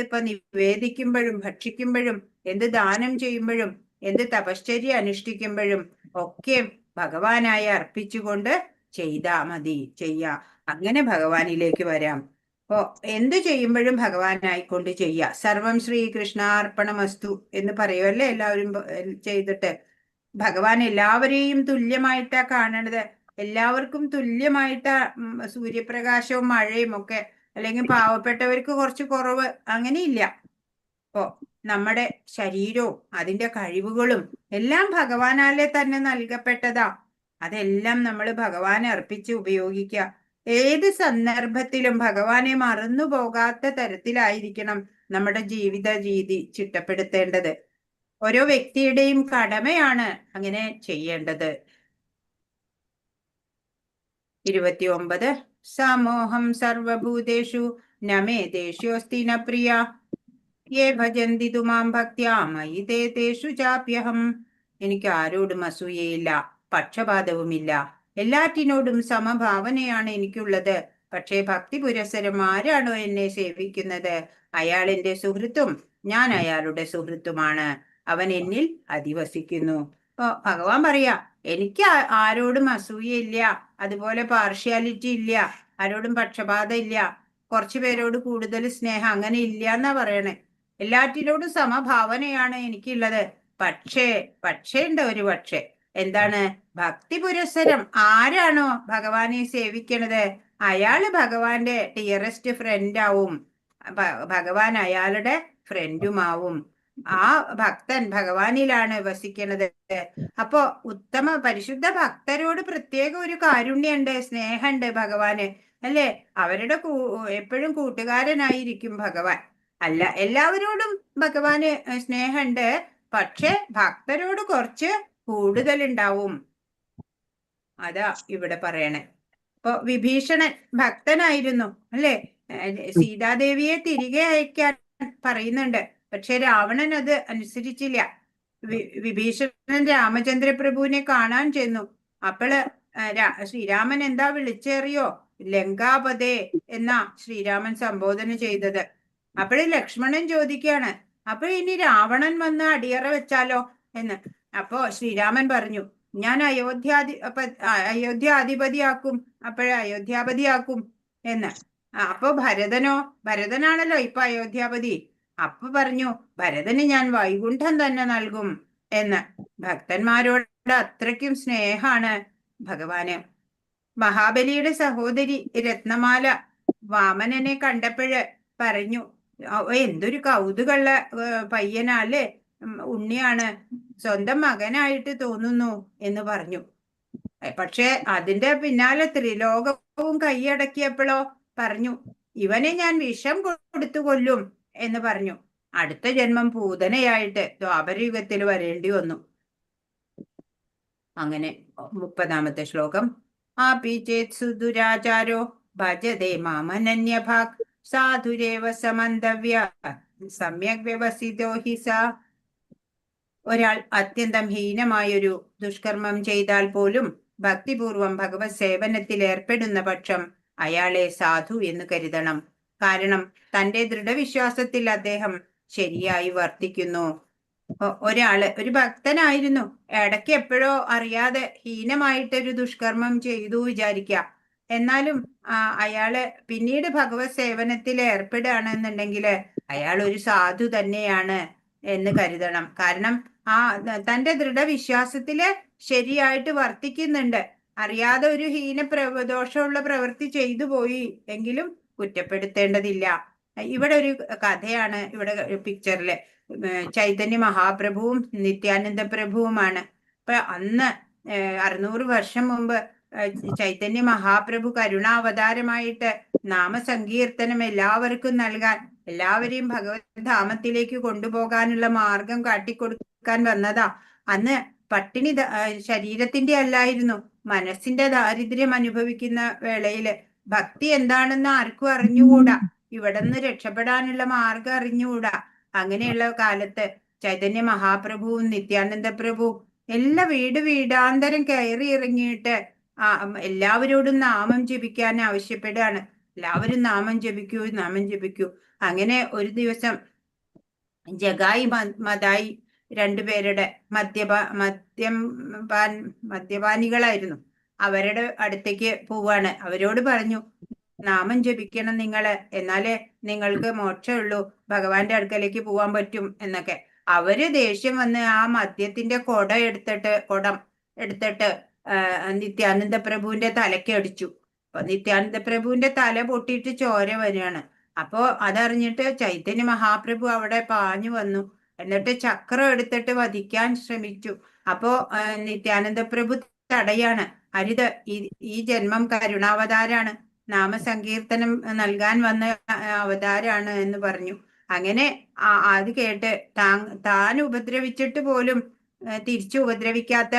ഇപ്പൊ നിവേദിക്കുമ്പോഴും, ഭക്ഷിക്കുമ്പോഴും, എന്ത് ദാനം ചെയ്യുമ്പോഴും, എന്ത് തപശ്ചര്യ അനുഷ്ഠിക്കുമ്പോഴും ഒക്കെ ഭഗവാനായി അർപ്പിച്ചുകൊണ്ട് ചെയ്താ മതി, അങ്ങനെ ഭഗവാനിലേക്ക് വരാം. അപ്പോ എന്ത് ചെയ്യുമ്പോഴും ഭഗവാനായിക്കൊണ്ട് ചെയ്യുക. സർവം ശ്രീകൃഷ്ണാർപ്പണമസ്തു എന്ന് പറയുമല്ലേ എല്ലാവരും ചെയ്തിട്ട്. ഭഗവാൻ എല്ലാവരെയും തുല്യമായിട്ടാ കാണണത്. എല്ലാവർക്കും തുല്യമായിട്ടാ സൂര്യപ്രകാശവും മഴയും ഒക്കെ. അല്ലെങ്കിൽ പാവപ്പെട്ടവർക്ക് കുറച്ച് കുറവ്, അങ്ങനെയില്ല. അപ്പോ നമ്മുടെ ശരീരവും അതിന്റെ കഴിവുകളും എല്ലാം ഭഗവാനാലെ തന്നെ നൽകപ്പെട്ടതാ. അതെല്ലാം നമ്മൾ ഭഗവാനെ അർപ്പിച്ച് ഉപയോഗിക്കുക. ഏത് സന്ദർഭത്തിലും ഭഗവാനെ മറന്നു പോകാത്ത തരത്തിലായിരിക്കണം നമ്മുടെ ജീവിത രീതി ചിട്ടപ്പെടുത്തേണ്ടത്. ഓരോ വ്യക്തിയുടെയും കടമയാണ് അങ്ങനെ ചെയ്യേണ്ടത്. 29. സമോഹം സർവഭൂതേഷു നമേ ദേഷ്യോസ്തി ന പ്രിയ യേ ഭജന്തി തുമാം ഭക്ത്യാ മയി തേഷു ചാപ്യഹം. എനിക്ക് ആരോടും അസൂയയില്ല, പക്ഷപാതവുമില്ല. എല്ലാറ്റിനോടും സമഭാവനയാണ് എനിക്കുള്ളത്. പക്ഷേ ഭക്തി പുരസ്സരം ആരാണോ എന്നെ സേവിക്കുന്നത്, അയാൾ എന്റെ സുഹൃത്തും ഞാൻ അയാളുടെ സുഹൃത്തുമാണ്. അവൻ എന്നിൽ അധിവസിക്കുന്നു. അപ്പൊ ഭഗവാൻ പറയാ, എനിക്ക് ആരോടും അസൂയയില്ല, അതുപോലെ പാർഷ്യാലിറ്റി ഇല്ല, ആരോടും പക്ഷപാതം ഇല്ല, കുറച്ചു പേരോട് കൂടുതൽ സ്നേഹം അങ്ങനെ ഇല്ല എന്നാ പറയണേ. എല്ലാറ്റിനോടും സമഭാവനയാണ് എനിക്കുള്ളത്. പക്ഷേ ഉണ്ട് ഒരു പക്ഷേ. എന്താണ്? ഭക്തി പുരസ്സരം ആരാണോ ഭഗവാനെ സേവിക്കണത് അയാള് ഭഗവാന്റെ ഡിയറസ്റ്റ് ഫ്രണ്ട് ആവും, ഭഗവാൻ അയാളുടെ ഫ്രണ്ടുമാവും. ആ ഭക്തൻ ഭഗവാനിലാണ് വസിക്കണത്. അപ്പോ ഉത്തമ പരിശുദ്ധ ഭക്തരോട് പ്രത്യേക ഒരു കാരുണ്യുണ്ട്, സ്നേഹമുണ്ട് ഭഗവാന്, അല്ലേ? അവരുടെ എപ്പോഴും കൂട്ടുകാരനായിരിക്കും ഭഗവാൻ. അല്ല, എല്ലാവരോടും ഭഗവാന് സ്നേഹമുണ്ട്. പക്ഷെ ഭക്തരോട് കുറച്ച് കൂടുതലുണ്ടാവും. അതാ ഇവിടെ പറയണേ. ഇപ്പൊ വിഭീഷണൻ ഭക്തനായിരുന്നു അല്ലേ? സീതാദേവിയെ തിരികെ അയക്കാൻ പറയുന്നുണ്ട്. പക്ഷെ രാവണൻ അത് അനുസരിച്ചില്ല. വിഭീഷണൻ രാമചന്ദ്ര പ്രഭുവിനെ കാണാൻ ചെന്നു. അപ്പോള് ശ്രീരാമൻ എന്താ വിളിച്ചേറിയോ? ലങ്കാപതേ എന്നാ ശ്രീരാമൻ സംബോധന ചെയ്തത്. അപ്പോഴ് ലക്ഷ്മണൻ ചോദിക്കുകയാണ്, അപ്പൊ ഇനി രാവണൻ വന്ന് അടിയറ വെച്ചാലോ എന്ന്. അപ്പോ ശ്രീരാമൻ പറഞ്ഞു, ഞാൻ അയോധ്യാധിപതിയാക്കും, അയോധ്യാപതിയാക്കും എന്ന്. അപ്പൊ ഭരതനാണല്ലോ ഇപ്പൊ അയോധ്യാപതി. അപ്പൊ പറഞ്ഞു, ഭരതന് ഞാൻ വൈകുണ്ഠം തന്നെ നൽകും എന്ന്. ഭക്തന്മാരോട് അത്രയ്ക്കും സ്നേഹാണ് ഭഗവാന്. മഹാബലിയുടെ സഹോദരി രത്നമാല വാമനനെ കണ്ടപ്പോഴ് പറഞ്ഞു, എന്തൊരു കൗതുകള്ള പയ്യനല്ലേ, ഉണ്ണിയാണ്, സ്വന്തം മകനായിട്ട് തോന്നുന്നു എന്ന് പറഞ്ഞു. പക്ഷെ അതിന്റെ പിന്നാലെ ത്രിലോകവും കൈയടക്കിയപ്പോഴോ പറഞ്ഞു, ഇവനെ ഞാൻ വിഷം കൊടുത്തു കൊല്ലും എന്ന് പറഞ്ഞു. അടുത്ത ജന്മം പൂതനയായിട്ട് ദ്വാപരയുഗത്തിൽ വരേണ്ടി വന്നു. അങ്ങനെ 30-ാമത്തെ ശ്ലോകം. ആപി ചേത് സുദുരാചാരോ ഭജതേ മാമനന്യഭാഗ് സാധുരേവ സമന്തവ്യ സമ്യക് വ്യവസിതോ ഹി സ. ഒരാൾ അത്യന്തം ഹീനമായൊരു ദുഷ്കർമ്മം ചെയ്താൽ പോലും ഭക്തിപൂർവം ഭഗവത് സേവനത്തിൽ ഏർപ്പെടുന്ന പക്ഷം അയാളെ സാധു എന്ന് കരുതണം. കാരണം തന്റെ ദൃഢവിശ്വാസത്തിൽ അദ്ദേഹം ശരിയായി വർത്തിക്കുന്നു. ഒരു ഭക്തനായിരുന്നു, ഇടയ്ക്ക് എപ്പോഴോ അറിയാതെ ഹീനമായിട്ടൊരു ദുഷ്കർമ്മം ചെയ്തു വിചാരിക്കാം. എന്നാലും അയാള് പിന്നീട് ഭഗവത് സേവനത്തിൽ ഏർപ്പെടുകയാണെന്നുണ്ടെങ്കിൽ അയാൾ ഒരു സാധു തന്നെയാണ് എന്ന് കരുതണം. കാരണം തന്റെ ദൃഢവിശ്വാസത്തില് ശരിയായിട്ട് വർത്തിക്കുന്നുണ്ട്. അറിയാതെ ഒരു ദോഷമുള്ള പ്രവൃത്തി ചെയ്തു പോയി എങ്കിലും കുറ്റപ്പെടുത്തേണ്ടതില്ല. ഇവിടെ ഒരു കഥയാണ്, ഇവിടെ പിക്ചറില് ചൈതന്യ മഹാപ്രഭുവും നിത്യാനന്ദ പ്രഭുവുമാണ്. അപ്പൊ അന്ന് 600 വർഷം മുമ്പ് ചൈതന്യ മഹാപ്രഭു കരുണാവതാരമായിട്ട് നാമസങ്കീർത്തനം എല്ലാവർക്കും നൽകാൻ, എല്ലാവരെയും ഭഗവത് ധാമത്തിലേക്ക് കൊണ്ടുപോകാനുള്ള മാർഗം കാട്ടിക്കൊടുക്കാൻ വന്നതാ. അന്ന് പട്ടിണി ശരീരത്തിന്റെ അല്ലായിരുന്നു, മനസ്സിന്റെ ദാരിദ്ര്യം അനുഭവിക്കുന്ന വേളയില് ഭക്തി എന്താണെന്ന് ആർക്കും അറിഞ്ഞുകൂടാ, ഇവിടെ നിന്ന് രക്ഷപ്പെടാനുള്ള മാർഗം അറിഞ്ഞുകൂടാ. അങ്ങനെയുള്ള കാലത്ത് ചൈതന്യ മഹാപ്രഭുവും നിത്യാനന്ദ പ്രഭുവും എല്ലാ വീടാന്തരം കയറി ഇറങ്ങിയിട്ട് എല്ലാവരോടും നാമം ജപിക്കാൻ ആവശ്യപ്പെടുകയാണ്. എല്ലാവരും നാമം ജപിക്കൂ. അങ്ങനെ ഒരു ദിവസം ജഗായി മതായി രണ്ടുപേരുടെ മദ്യപാനികളായിരുന്നു, അവരുടെ അടുത്തേക്ക് പോവാണ്. അവരോട് പറഞ്ഞു, നാമം ജപിക്കണം നിങ്ങള്, എന്നാലേ നിങ്ങൾക്ക് മോക്ഷമുള്ളൂ, ഭഗവാന്റെ അടുക്കലേക്ക് പോവാൻ പറ്റും എന്നൊക്കെ. അവര് ദേഷ്യം വന്ന് ആ മദ്യത്തിന്റെ കുടം എടുത്തിട്ട് നിത്യാനന്ദ പ്രഭുവിന്റെ തലയ്ക്ക് അടിച്ചു. അപ്പൊ നിത്യാനന്ദ പ്രഭുവിന്റെ തല പൊട്ടിയിട്ട് ചോര വരികയാണ്. അപ്പോ അതറിഞ്ഞിട്ട് ചൈതന്യ മഹാപ്രഭു അവിടെ പാഞ്ഞു വന്നു. എന്നിട്ട് ചക്രം എടുത്തിട്ട് വധിക്കാൻ ശ്രമിച്ചു. അപ്പോ നിത്യാനന്ദ പ്രഭു തടയാണ്. അരുത്, ഈ ജന്മം കരുണാവതാരാണ്, നാമസങ്കീർത്തനം നൽകാൻ വന്ന അവതാരാണ് എന്ന് പറഞ്ഞു. അങ്ങനെ അത് കേട്ട് താൻ ഉപദ്രവിച്ചിട്ട് പോലും തിരിച്ചു ഉപദ്രവിക്കാത്ത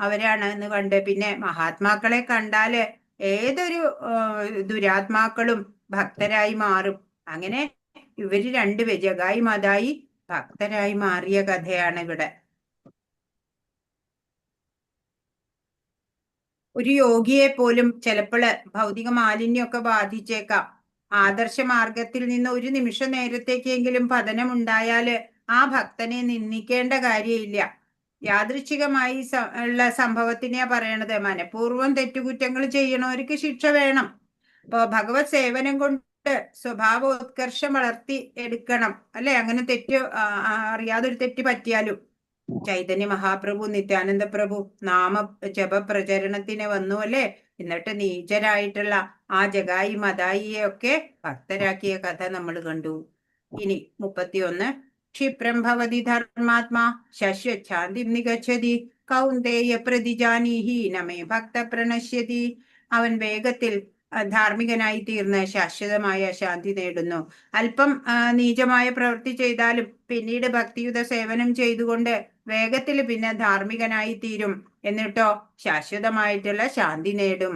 അവരാണ് എന്ന് കണ്ട്, പിന്നെ മഹാത്മാക്കളെ കണ്ടാല് ഏതൊരു ദുരാത്മാക്കളും ഭക്തരായി മാറും. അങ്ങനെ ഇവര് രണ്ടുപേരും ജഗായി മതായി ഭക്തരായി മാറിയ കഥയാണ് ഇവിടെ. ഒരു യോഗിയെ പോലും ചിലപ്പോൾ ഭൗതിക മാലിന്യമൊക്കെ ബാധിച്ചേക്കാം. ആദർശ മാർഗത്തിൽ നിന്ന് ഒരു നിമിഷ നേരത്തേക്കെങ്കിലും പതനം ഉണ്ടായാല് ആ ഭക്തനെ നിന്ദിക്കേണ്ട കാര്യമില്ല. യാദൃച്ഛികമായി ഉള്ള സംഭവത്തിനെയാ പറയണത്. മനഃപൂർവ്വം തെറ്റുകുറ്റങ്ങൾ ചെയ്യണവർക്ക് ശിക്ഷ വേണം. ഇപ്പൊ ഭഗവത് സേവനം കൊണ്ട് സ്വഭാവോത്കർഷം വളർത്തി എടുക്കണം അല്ലെ? അങ്ങനെ അറിയാതൊരു തെറ്റ് പറ്റിയാലും. ചൈതന്യ മഹാപ്രഭു നിത്യാനന്ദ പ്രഭു നാമ ജപ പ്രചരണത്തിന് വന്നു അല്ലെ? എന്നിട്ട് നീചരായിട്ടുള്ള ആ ജഗായി മതായിയെ ഒക്കെ ഭക്തരാക്കിയ കഥ നമ്മൾ കണ്ടു. ഇനി 31. ക്ഷിപ്രം ഭവതി ധർമാത്മാ ശശ്വച്ഛാന്തിം നിഗച്ഛതി കൗന്ദേയ പ്രതിജാനീഹി നമേ ഭക്ത പ്രണശ്യതി. അവൻ വേഗത്തിൽ ധാർമ്മികനായി തീർന്ന് ശാശ്വതമായ ശാന്തി നേടുന്നു. അല്പം നീചമായ പ്രവൃത്തി ചെയ്താലും പിന്നീട് ഭക്തിയുത സേവനം ചെയ്തുകൊണ്ട് വേഗത്തിൽ പിന്നെ ധാർമ്മികനായി തീരും. എന്നിട്ടോ ശാശ്വതമായിട്ടുള്ള ശാന്തി നേടും.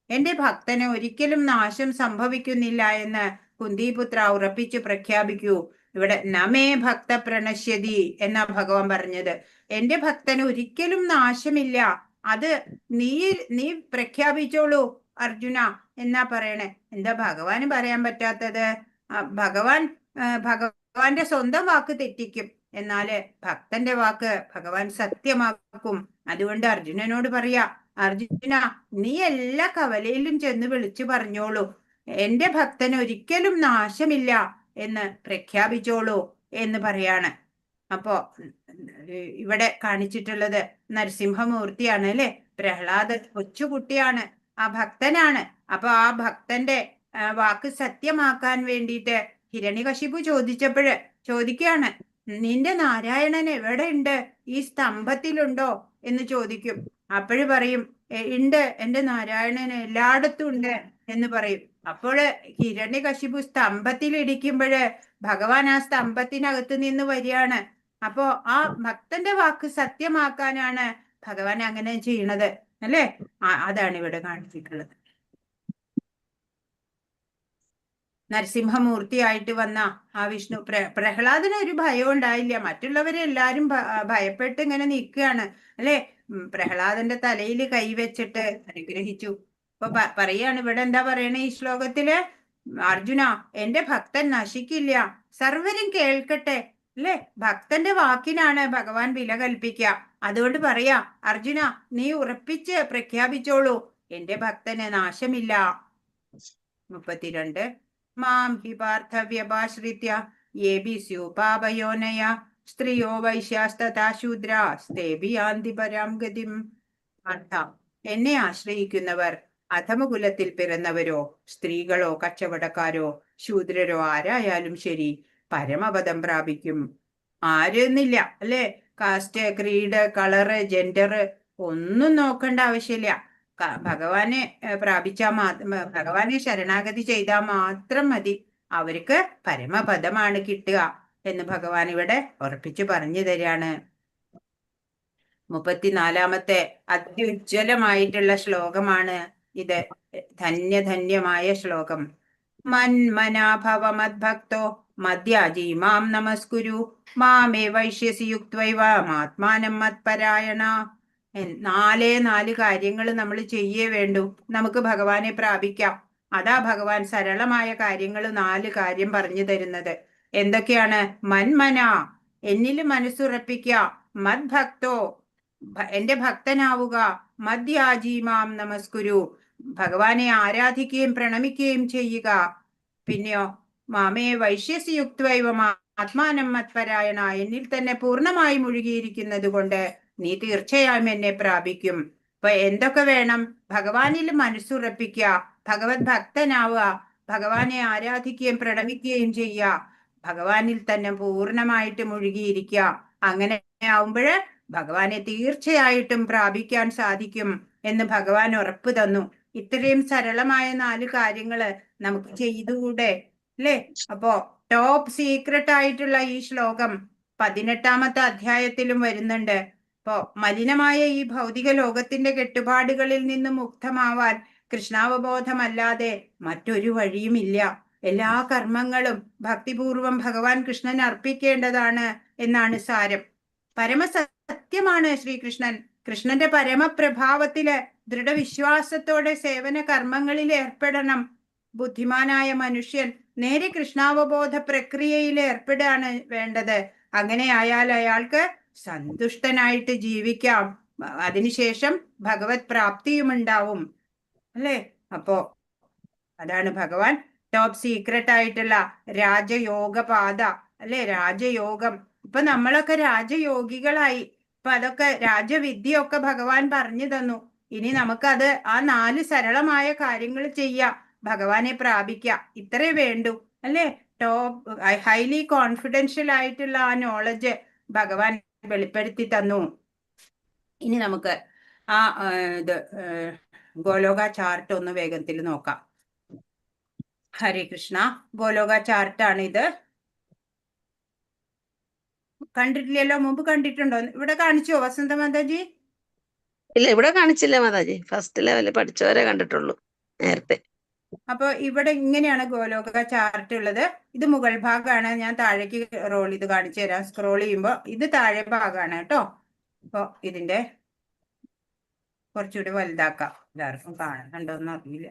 എന്റെ ഭക്തന് ഒരിക്കലും നാശം സംഭവിക്കുന്നില്ല എന്ന് കുന്തിപുത്ര ഉറപ്പിച്ചു പ്രഖ്യാപിക്കൂ. ഇവിടെ നമേ ഭക്ത പ്രണശ്യതി എന്നാ ഭഗവാൻ പറഞ്ഞത്. എന്റെ ഭക്തന് ഒരിക്കലും നാശമില്ല, അത് നീ പ്രഖ്യാപിച്ചോളൂ അർജുന എന്നാ പറയണേ. എന്താ ഭഗവാന് പറയാൻ പറ്റാത്തത്? ഭഗവാന്റെ സ്വന്തം വാക്ക് തെറ്റിക്കും, എന്നാല് ഭക്തന്റെ വാക്ക് ഭഗവാൻ സത്യമാക്കും. അതുകൊണ്ട് അർജുനനോട് പറയാ, അർജുന നീ എല്ലാ കവലയിലും ചെന്ന് വിളിച്ചു പറഞ്ഞോളൂ, എന്റെ ഭക്തന് ഒരിക്കലും നാശമില്ല എന്ന് പ്രഖ്യാപിച്ചോളൂ എന്ന് പറയാണ്. അപ്പോ ഇവിടെ കാണിച്ചിട്ടുള്ളത് നരസിംഹമൂർത്തിയാണ് അല്ലെ. പ്രഹ്ലാദ കൊച്ചുകുട്ടിയാണ്, ആ ഭക്തനാണ്. അപ്പൊ ആ ഭക്തന്റെ വാക്ക് സത്യമാക്കാൻ വേണ്ടിയിട്ട് ഹിരണ്യകശിപു ചോദിക്കുകയാണ്, നിന്റെ നാരായണൻ എവിടെ ഉണ്ട്? ഈ സ്തംഭത്തിലുണ്ടോ എന്ന് ചോദിക്കും. അപ്പോഴ് പറയും, ഉണ്ട്, എന്റെ നാരായണൻ എല്ലായിടത്തും ഉണ്ട് എന്ന് പറയും. അപ്പോൾ ഹിരണ്യകശിപു സ്തംഭത്തിലിരിക്കുമ്പോഴ് ഭഗവാൻ ആ സ്തംഭത്തിനകത്ത് നിന്ന് വരികയാണ്. അപ്പോ ആ ഭക്തന്റെ വാക്ക് സത്യമാക്കാനാണ് ഭഗവാൻ അങ്ങനെ ചെയ്യണത് അല്ലേ. അതാണ് ഇവിടെ കാണിച്ചിട്ടുള്ളത്. നരസിംഹമൂർത്തിയായിട്ട് വന്ന ആ വിഷ്ണു പ്രഹ്ലാദന് ഒരു ഭയം ഉണ്ടായില്ല. മറ്റുള്ളവരെ എല്ലാരും ഭയപ്പെട്ട് ഇങ്ങനെ നിൽക്കുകയാണ് അല്ലെ. പ്രഹ്ലാദന്റെ തലയിൽ കൈവച്ചിട്ട് അനുഗ്രഹിച്ചു. അപ്പൊ പറയാണ്, ഇവിടെ എന്താ പറയണേ ഈ ശ്ലോകത്തില്? അർജുന, എന്റെ ഭക്തൻ നശിക്കില്ല, സർവരും കേൾക്കട്ടെ അല്ലെ. ഭക്തന്റെ വാക്കിനാണ് ഭഗവാൻ വില കൽപ്പിക്കുക. അതുകൊണ്ട് പറയാ, അർജുന നീ ഉറപ്പിച്ച് പ്രഖ്യാപിച്ചോളൂ, എന്റെ ഭക്തന് നാശമില്ല. 32 മാം ഹി പാർത്ഥ വ്യപാശ്രിത്യ യേബി സ്യൂപാപയോനയ സ്ത്രീയോ വൈശ്യാസ്തഥാ ശൂദ്രാസ്തേബി യാന്തി പരാം ഗതിം. അർത്ഥം, എന്നെ ആശ്രയിക്കുന്നവർ അധമകുലത്തിൽ പിറന്നവരോ സ്ത്രീകളോ കച്ചവടക്കാരോ ശൂദ്രരോ ആരായാലും ശരി പരമപദം പ്രാപിക്കും. ആരെന്നില്ല അല്ലെ. കാസ്റ്റ്, ക്രീഡ്, കളറ്, ജെൻഡർ ഒന്നും നോക്കേണ്ട ആവശ്യമില്ല. ഭഗവാനെ ഭഗവാനെ ശരണാഗതി ചെയ്താൽ മാത്രം മതി, അവർക്ക് പരമപദമാണ് കിട്ടുക എന്ന് ഭഗവാൻ ഇവിടെ ഉറപ്പിച്ചു പറഞ്ഞു തരാണ്. 34-ാമത്തെ അത്യുജ്വലമായിട്ടുള്ള ശ്ലോകമാണ് ഇത്. ധന്യധന്യമായ ശ്ലോകം. മന്മനാഭവ മദ്ഭക്തോ മദ്യാജി മാം നമസ്കുരു മാമേ വൈശ്യസി യുക്ത്വൈവ ആത്മാനം മത്പരായണ. 4 കാര്യങ്ങൾ നമ്മൾ ചെയ്യേ വേണ്ടു, നമുക്ക് ഭഗവാനെ പ്രാപിക്കാം. അതാ ഭഗവാൻ സരളമായ കാര്യങ്ങൾ 4 കാര്യം പറഞ്ഞു തരുന്നത്. എന്തൊക്കെയാണ്? മന്മന, എന്നിൽ മനസ്സുറപ്പിക്കുക. മദ്ഭക്തോ, എന്റെ ഭക്തനാവുക. മദ്യാജീമാം നമസ്കുരു, ഭഗവാനെ ആരാധിക്കുകയും പ്രണമിക്കുകയും ചെയ്യുക. പിന്നെയോ മാമേ വൈശ്യസി യുക്ത്വൈവ ആത്മാനം മത്പരായണ, എന്നിൽ തന്നെ പൂർണ്ണമായി മുഴുകിയിരിക്കുന്നത് കൊണ്ട് നീ തീർച്ചയായും എന്നെ പ്രാപിക്കും. അപ്പൊ എന്തൊക്കെ വേണം? ഭഗവാനിൽ മനസ്സുറപ്പിക്കുക, ഭഗവത് ഭക്തനാവുക, ഭഗവാനെ ആരാധിക്കുകയും പ്രണമിക്കുകയും ചെയ്യുക, ഭഗവാനിൽ തന്നെ പൂർണ്ണമായിട്ട് മുഴുകിയിരിക്കുക. അങ്ങനെ ആവുമ്പോഴ് ഭഗവാനെ തീർച്ചയായിട്ടും പ്രാപിക്കാൻ സാധിക്കും എന്ന് ഭഗവാൻ ഉറപ്പ് തന്നു. ഇത്രയും സരളമായ 4 കാര്യങ്ങള് നമുക്ക് ചെയ്തുകൂടെ അല്ലേ? അപ്പോ ടോപ്പ് സീക്രട്ട് ആയിട്ടുള്ള ഈ ശ്ലോകം 18-ാമത്തെ അധ്യായത്തിലും വരുന്നുണ്ട്. അപ്പോ മലിനമായ ഈ ഭൗതിക ലോകത്തിന്റെ കെട്ടുപാടുകളിൽ നിന്ന് മുക്തമാവാൻ കൃഷ്ണാവബോധമല്ലാതെ മറ്റൊരു വഴിയുമില്ല. എല്ലാ കർമ്മങ്ങളും ഭക്തിപൂർവം ഭഗവാൻ കൃഷ്ണൻ അർപ്പിക്കേണ്ടതാണ് എന്നാണ് സാരം. പരമസത്യമാണ് ശ്രീകൃഷ്ണൻ. കൃഷ്ണന്റെ പരമപ്രഭാവത്തില് ദൃഢവിശ്വാസത്തോടെ സേവന കർമ്മങ്ങളിൽ ഏർപ്പെടണം. ബുദ്ധിമാനായ മനുഷ്യൻ നേരെ കൃഷ്ണാവബോധ പ്രക്രിയയിൽ ഏർപ്പെടുകയാണ് വേണ്ടത്. അങ്ങനെ ആയാൽ അയാൾക്ക് സന്തുഷ്ടനായിട്ട് ജീവിക്കാം. അതിനുശേഷം ഭഗവത് പ്രാപ്തിയും ഉണ്ടാവും അല്ലേ. അപ്പോ അതാണ് ഭഗവാൻ ടോപ്പ് സീക്രട്ട് ആയിട്ടുള്ള രാജയോഗ പാത അല്ലെ, രാജയോഗം. ഇപ്പൊ നമ്മളൊക്കെ രാജയോഗികളായി. ഇപ്പൊ അതൊക്കെ രാജവിദ്യയൊക്കെ ഭഗവാൻ പറഞ്ഞു തന്നു. ഇനി നമുക്കത് ആ 4 സരളമായ കാര്യങ്ങൾ ചെയ്യാം, ഭഗവാനെ പ്രാപിക്കാം. ഇത്രേ വേണ്ടു അല്ലെ. ടോപ്പ് ഹൈലി കോൺഫിഡൻഷ്യൽ ആയിട്ടുള്ള ആ നോളജ് ഭഗവാൻ വെളിപ്പെടുത്തി തന്നു. ഇനി നമുക്ക് ആ ഇത് ഗോലോക ചാർട്ട് ഒന്ന് വേഗത്തിൽ നോക്കാം. ഹരേ കൃഷ്ണ. ഗോലോക ചാർട്ടാണ് ഇത്. കണ്ടിട്ടില്ലല്ലോ, മുമ്പ് കണ്ടിട്ടുണ്ടോ? ഇവിടെ കാണിച്ചോ വസന്ത മാതാജി? ഇല്ല, ഇവിടെ കാണിച്ചില്ല മാതാജി. ഫസ്റ്റ് ലെവലിൽ പഠിച്ചവരെ കണ്ടിട്ടുള്ളൂ നേരത്തെ. അപ്പൊ ഇവിടെ ഇങ്ങനെയാണ് ഗോലോക ചാർട്ട് ഉള്ളത്. ഇത് മുകൾ ഭാഗമാണ്. ഞാൻ താഴേക്ക് റോൾ ചെയ്ത് കാണിച്ചു തരാം. സ്ക്രോൾ ചെയ്യുമ്പോൾ ഇത് താഴെ ഭാഗമാണ് കേട്ടോ. അപ്പൊ ഇതിന്റെ കുറച്ചുകൂടി വലുതാക്കാം. എല്ലാവർക്കും കാണുന്നുണ്ടോന്ന് അറിയില്ല.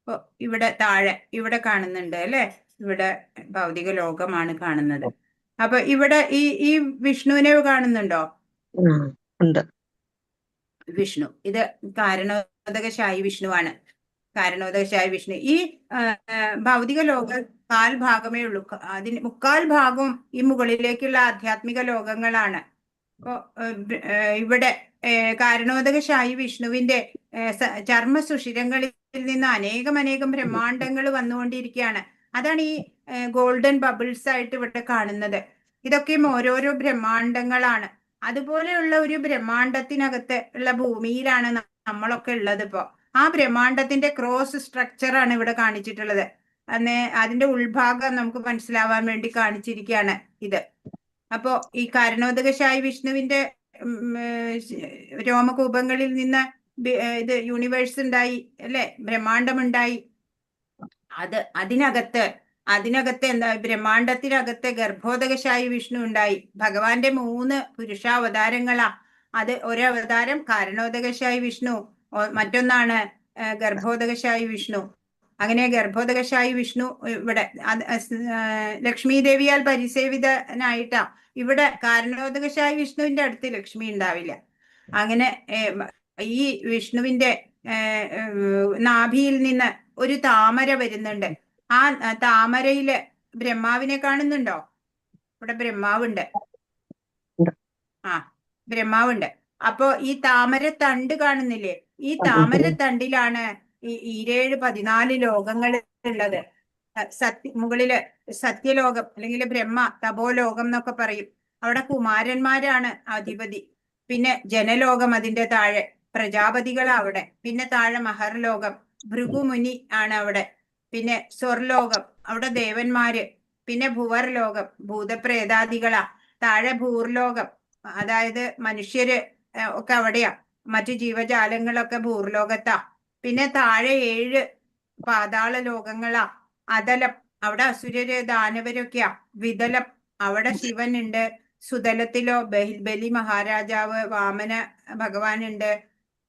അപ്പൊ ഇവിടെ താഴെ ഇവിടെ കാണുന്നുണ്ട് അല്ലെ? ഇവിടെ ഭൗതിക ലോകമാണ് കാണുന്നത്. അപ്പൊ ഇവിടെ ഈ വിഷ്ണുവിനെ കാണുന്നുണ്ടോ? ഉണ്ട്. വിഷ്ണു ഇത് കാരണോദകശായി വിഷ്ണുവാണ്. കാരണോദകശായി വിഷ്ണു ഈ ഭൗതിക ലോക കാൽ ഭാഗമേ ഉള്ളൂ. അതിന് മുക്കാൽ ഭാഗവും ഈ മുകളിലേക്കുള്ള ആധ്യാത്മിക ലോകങ്ങളാണ്. അപ്പോ ഇവിടെ കാരണോദകശായി വിഷ്ണുവിന്റെ ചർമ്മ സുഷിരങ്ങളിൽ നിന്ന് അനേകം ബ്രഹ്മാണ്ടങ്ങൾ വന്നുകൊണ്ടിരിക്കുകയാണ്. അതാണ് ഈ ഗോൾഡൻ ബബിൾസ് ആയിട്ട് ഇവിടെ കാണുന്നത്. ഇതൊക്കെയും ഓരോരോ ബ്രഹ്മാണ്ടങ്ങളാണ്. അതുപോലെയുള്ള ഒരു ബ്രഹ്മാണ്ടത്തിനകത്ത് ഉള്ള ഭൂമിയിലാണ് നമ്മളൊക്കെ ഉള്ളത്. ഇപ്പോ ആ ബ്രഹ്മാണ്ടത്തിന്റെ ക്രോസ് സ്ട്രക്ചറാണ് ഇവിടെ കാണിച്ചിട്ടുള്ളത്. അതിന്റെ ഉൾഭാഗം നമുക്ക് മനസ്സിലാവാൻ വേണ്ടി കാണിച്ചിരിക്കുകയാണ് ഇത്. അപ്പോ ഈ കാരണോദകശായി വിഷ്ണുവിന്റെ രോമകൂപങ്ങളിൽ നിന്ന് ഇത് യൂണിവേഴ്സ് ഉണ്ടായി അല്ലെ? ബ്രഹ്മാണ്ടമുണ്ടായി. അതിനകത്ത് എന്താ? ബ്രഹ്മാണ്ടത്തിനകത്ത് ഗർഭോദകശായി വിഷ്ണു ഉണ്ടായി. ഭഗവാന്റെ 3 പുരുഷാവതാരങ്ങളാ. അത് ഒരവതാരം കാരണോദകശായി വിഷ്ണു, മറ്റൊന്നാണ് ഗർഭോദകശായി വിഷ്ണു. അങ്ങനെ ഗർഭോദകശായി വിഷ്ണു ഇവിടെ ലക്ഷ്മി ദേവിയാൽ പരിസേവിതനായിട്ടാ. ഇവിടെ കാരണോദകശായി വിഷ്ണുവിന്റെ അടുത്ത് ലക്ഷ്മി ഉണ്ടാവില്ല. അങ്ങനെ ഈ വിഷ്ണുവിന്റെ നാഭിയിൽ നിന്ന് ഒരു താമര വരുന്നുണ്ട്. ആ താമരയില് ബ്രഹ്മാവിനെ കാണുന്നുണ്ടോ? ഇവിടെ ബ്രഹ്മാവുണ്ട്. ബ്രഹ്മാവുണ്ട്. അപ്പോ ഈ താമര തണ്ട് കാണുന്നില്ലേ? ഈ താമര തണ്ടിലാണ് ഈ 14 ലോകങ്ങൾ ഉള്ളത്. മുകളില് സത്യലോകം അല്ലെങ്കിൽ ബ്രഹ്മ തപോലോകം എന്നൊക്കെ പറയും. അവിടെ കുമാരന്മാരാണ് അധിപതി. പിന്നെ ജനലോകം അതിന്റെ താഴെ, പ്രജാപതികളാ അവിടെ. പിന്നെ താഴെ മഹർലോകം, ഭൃഗുമുനി ആണ് അവിടെ. പിന്നെ സ്വർലോകം, അവിടെ ദേവന്മാര്. പിന്നെ ഭുവർലോകം, ഭൂതപ്രേതാദികളാ. താഴെ ഭൂർലോകം, അതായത് മനുഷ്യര് ഒക്കെ അവിടെയാ. മറ്റു ജീവജാലങ്ങളൊക്കെ ഭൂർലോകത്താ. പിന്നെ താഴെ 7 പാതാള ലോകങ്ങളാ. അതലം, അവിടെ അസുരര് ദാനവരൊക്കെയാ. വിതലം, അവിടെ ശിവനുണ്ട്. സുതലത്തിലോ ബലി മഹാരാജാവ് വാമന ഭഗവാനുണ്ട്.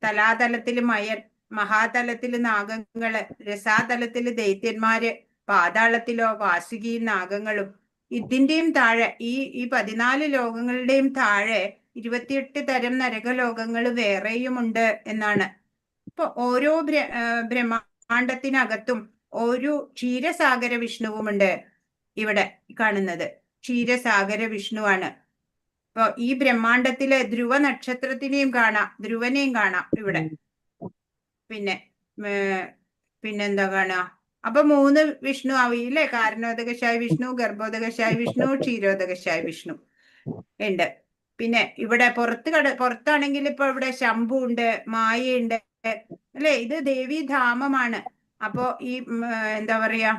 തലാതലത്തില് മയൻ, മഹാതലത്തില് നാഗങ്ങള്, രസാതലത്തില് ദൈത്യന്മാര്, പാതാളത്തിലോ വാസുകിയും നാഗങ്ങളും. ഇതിന്റെയും താഴെ ഈ 14 ലോകങ്ങളുടെയും താഴെ 28 തരം നരകലോകങ്ങൾ വേറെയുമുണ്ട് എന്നാണ്. ഇപ്പൊ ഓരോ ബ്രഹ്മാണ്ടത്തിനകത്തും ഒരു ക്ഷീരസാഗര വിഷ്ണുവുമുണ്ട്. ഇവിടെ കാണുന്നത് ക്ഷീരസാഗര വിഷ്ണുവാണ്. ഇപ്പൊ ഈ ബ്രഹ്മാണ്ടത്തിലെ ധ്രുവ നക്ഷത്രത്തിനെയും കാണാം, ധ്രുവനെയും കാണാം ഇവിടെ. പിന്നെന്താ കാണാ? അപ്പൊ 3 വിഷ്ണു ആവില്ലേ? കാരണോദകശായി വിഷ്ണു, ഗർഭോദകശായി വിഷ്ണു, ക്ഷീരോദകശായി വിഷ്ണു ഉണ്ട്. പിന്നെ ഇവിടെ പുറത്താണെങ്കിൽ ഇപ്പൊ ഇവിടെ ശംഭു ഉണ്ട്, മായയുണ്ട് അല്ലെ? ഇത് ദേവീധാമമാണ്. അപ്പോ ഈ എന്താ പറയാ,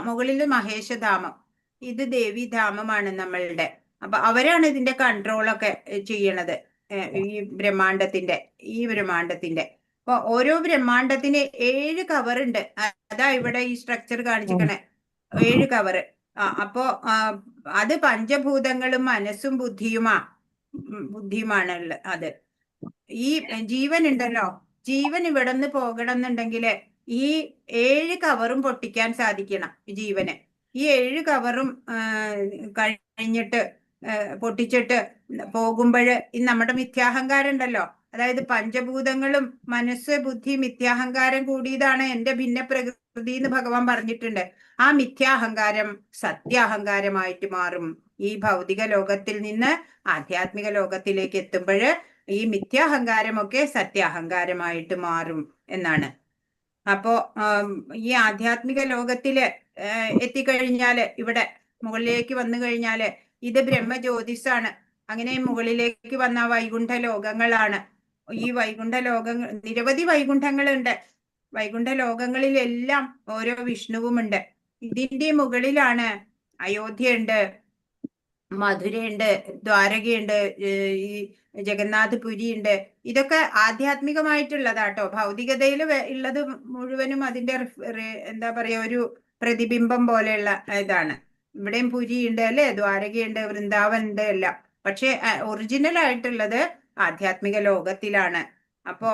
മുകളില് മഹേശധാമം, ഇത് ദേവീധാമമാണ് നമ്മളുടെ. അപ്പൊ അവരാണ് ഇതിന്റെ കൺട്രോളൊക്കെ ചെയ്യണത്. ഈ ബ്രഹ്മാണ്ടത്തിന്റെ അപ്പൊ ഓരോ ബ്രഹ്മാണ്ടത്തിന് 7 കവറുണ്ട്. അതാ ഇവിടെ ഈ സ്ട്രക്ചർ കാണിച്ചിരിക്കണേ, 7 കവറ്. അപ്പോ അത് പഞ്ചഭൂതങ്ങളും മനസ്സും ബുദ്ധിയുമാണ് അത്. ഈ ജീവൻ ഉണ്ടല്ലോ, ജീവൻ ഇവിടെ നിന്ന് പോകണം എന്നുണ്ടെങ്കിൽ ഈ 7 കവറും പൊട്ടിക്കാൻ സാധിക്കണം ജീവന്. ഈ 7 കവറും പൊട്ടിച്ചിട്ട് പോകുമ്പോൾ നമ്മുടെ മിഥ്യാഹങ്കാരം ഉണ്ടല്ലോ, അതായത് പഞ്ചഭൂതങ്ങളും മനസ്സ് ബുദ്ധി മിഥ്യാഹങ്കാരം കൂടിയതാണ് എന്റെ ഭിന്ന പ്രകൃതി എന്ന് ഭഗവാൻ പറഞ്ഞിട്ടുണ്ട്. ആ മിഥ്യാഹങ്കാരം സത്യാഹങ്കാരമായിട്ട് മാറും. ഈ ഭൗതിക ലോകത്തിൽ നിന്ന് ആധ്യാത്മിക ലോകത്തിലേക്ക് എത്തുമ്പോൾ ഈ മിഥ്യാഹങ്കാരമൊക്കെ സത്യാഹങ്കാരമായിട്ട് മാറും എന്നാണ്. അപ്പോ ഈ ആധ്യാത്മിക ലോകത്തില് എത്തിക്കഴിഞ്ഞാല്, ഇവിടെ മുകളിലേക്ക് വന്നു കഴിഞ്ഞാല് ഇത് ബ്രഹ്മജ്യോതിസാണ്. അങ്ങനെ മുകളിലേക്ക് വന്ന വൈകുണ്ഠ ലോകങ്ങളാണ്. ഈ വൈകുണ്ഠ ലോകങ്ങൾ, നിരവധി വൈകുണ്ഠങ്ങളുണ്ട്. വൈകുണ്ഠ ലോകങ്ങളിലെല്ലാം ഓരോ വിഷ്ണുവുമുണ്ട്. ഇതിന്റെ മുകളിലാണ് അയോധ്യയുണ്ട്, മധുരയുണ്ട്, ദ്വാരകയുണ്ട്, ഈ ജഗന്നാഥ് പുരിയുണ്ട്. ഇതൊക്കെ ആധ്യാത്മികമായിട്ടുള്ളതാട്ടോ. ഭൗതികതയിൽ ഉള്ളത് മുഴുവനും അതിന്റെ എന്താ പറയാ, ഒരു പ്രതിബിംബം പോലെയുള്ള ഇതാണ്. ഇവിടെയും പുരിയുണ്ട് അല്ലെ, ദ്വാരകയുണ്ട്, വൃന്ദാവൻ ഉണ്ട്, എല്ലാം. പക്ഷെ ഒറിജിനൽ ആയിട്ടുള്ളത് ആധ്യാത്മിക ലോകത്തിലാണ്. അപ്പോ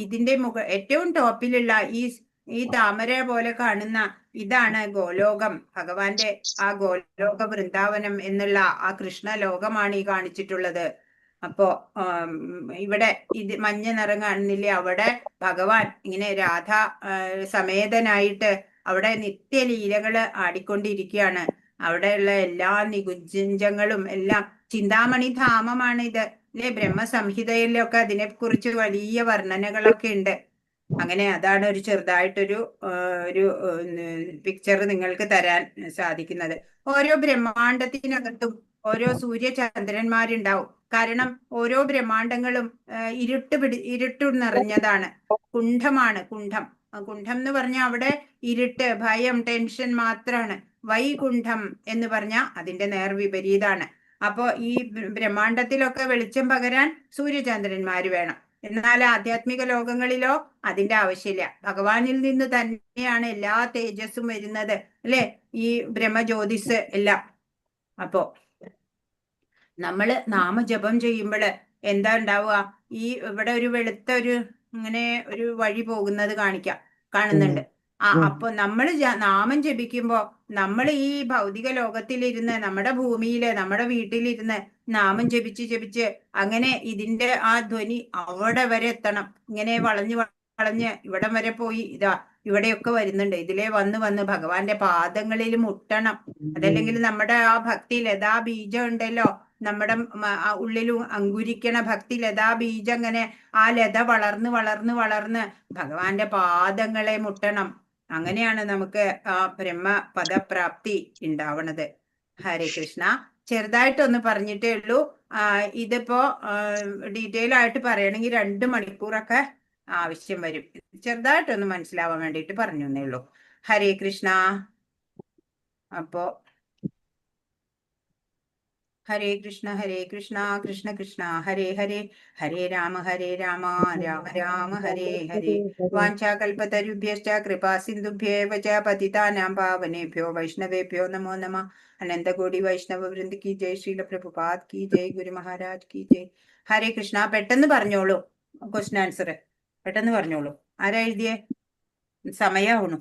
ഇതിന്റെ ഏറ്റവും ടോപ്പിലുള്ള ഈ താമര പോലെ കാണുന്ന ഇതാണ് ഗോലോകം. ഭഗവാന്റെ ആ ഗോലോക വൃന്ദാവനം എന്നുള്ള ആ കൃഷ്ണ ലോകമാണ് ഈ കാണിച്ചിട്ടുള്ളത്. അപ്പോ ഇവിടെ ഇത് മഞ്ഞ നിറം കാണുന്നില്ലേ, അവിടെ ഭഗവാൻ ഇങ്ങനെ രാധ സമേതനായിട്ട് അവിടെ നിത്യലീലകള് ആടിക്കൊണ്ടിരിക്കുകയാണ്. അവിടെയുള്ള എല്ലാ നികുഞ്ചങ്ങളും എല്ലാം ചിന്താമണി ധാമമാണ് ഇത് അല്ലെ. ബ്രഹ്മസംഹിതയിലൊക്കെ അതിനെക്കുറിച്ച് വലിയ വർണ്ണനകളൊക്കെ ഉണ്ട്. അങ്ങനെ അതാണ് ഒരു ചെറുതായിട്ടൊരു ഒരു പിക്ചർ നിങ്ങൾക്ക് തരാൻ സാധിക്കുന്നത്. ഓരോ ബ്രഹ്മാണ്ടത്തിനകത്തും ഓരോ സൂര്യചന്ദ്രന്മാരുണ്ടാവും. കാരണം ഓരോ ബ്രഹ്മാണ്ടങ്ങളും ഇരുട്ട് നിറഞ്ഞതാണ്. കുണ്ഠമാണ്. കുണ്ഠം എന്ന് പറഞ്ഞാൽ അവിടെ ഇരുട്ട്, ഭയം, ടെൻഷൻ മാത്രാണ്. വൈകുണ്ഠം എന്ന് പറഞ്ഞാൽ അതിന്റെ നേർവിപരീതാണ്. അപ്പോ ഈ ബ്രഹ്മാണ്ടത്തിലൊക്കെ വെളിച്ചം പകരാൻ സൂര്യചന്ദ്രന്മാര് വേണം. എന്നാൽ ആധ്യാത്മിക ലോകങ്ങളിലോ അതിന്റെ ആവശ്യമില്ല. ഭഗവാനിൽ നിന്ന് തന്നെയാണ് എല്ലാ തേജസ്സും വരുന്നത് അല്ലെ, ഈ ബ്രഹ്മജ്യോതിസ് എല്ലാം. അപ്പോ നമ്മള് നാമജപം ചെയ്യുമ്പോൾ എന്താ ഉണ്ടാവുക, ഈ ഇവിടെ ഒരു വെളുത്ത ഒരു ഇങ്ങനെ ഒരു വഴി പോകുന്നത് കാണുന്നുണ്ട്. അപ്പൊ നമ്മൾ നാമം ജപിക്കുമ്പോ നമ്മൾ ഈ ഭൗതിക ലോകത്തിലിരുന്ന്, നമ്മുടെ ഭൂമിയില്, നമ്മുടെ വീട്ടിലിരുന്ന് നാമം ജപിച്ച് അങ്ങനെ ഇതിന്റെ ആ ധ്വനി അവിടെ വരെ എത്തണം. ഇങ്ങനെ വളഞ്ഞ് ഇവിടം വരെ പോയി ഇവിടെയൊക്കെ വരുന്നുണ്ട്. ഇതിലെ വന്ന് ഭഗവാന്റെ പാദങ്ങളിൽ മുട്ടണം. അതല്ലെങ്കിൽ നമ്മുടെ ആ ഭക്തി ലതാ ബീജം ഉണ്ടല്ലോ, നമ്മുടെ ഉള്ളിൽ അങ്കുരിക്കണ ഭക്തി ലതാ ബീജം, അങ്ങനെ ആ ലത വളർന്ന് ഭഗവാന്റെ പാദങ്ങളെ മുട്ടണം. അങ്ങനെയാണ് നമുക്ക് ആ ബ്രഹ്മപദപ്രാപ്തി ഉണ്ടാവണത്. ഹരേ കൃഷ്ണ. ചെറുതായിട്ടൊന്ന് പറഞ്ഞിട്ടേ ഉള്ളൂ. ഇതിപ്പോ ഡീറ്റെയിൽ ആയിട്ട് പറയണമെങ്കിൽ 2 മണിക്കൂറൊക്കെ ആവശ്യം വരും. ചെറുതായിട്ടൊന്ന് മനസ്സിലാവാൻ വേണ്ടിയിട്ട് പറഞ്ഞു എന്നേ ഉള്ളൂ. ഹരേ കൃഷ്ണ. അപ്പോ ഹരേ കൃഷ്ണ കൃഷ്ണ കൃഷ്ണ ഹരേ ഹരേ, ഹരേ രാമ രാമ രാമ ഹരേ ഹരേ. വാഞ്ചാകൽപതരുഭ്യശ്ച കൃപാ സിന്ധുഭ്യേവ ച പതിതാനാം പാവനേഭ്യോ വൈഷ്ണവേഭ്യോ നമോ നമഃ. അനന്തകോടി വൈഷ്ണവ വൃന്ദ കി ജയ്, ശ്രീല പ്രഭുപാദ് കി ജയ്, ഗുരു മഹാരാജ് കി ജയ്. ഹരേ കൃഷ്ണ. പെട്ടെന്ന് പറഞ്ഞോളൂ ക്വസ്റ്റ്യൻ ആൻസർ. പെട്ടെന്ന് പറഞ്ഞോളൂ. ആരാ എഴുതിയേ? സമയാവണു.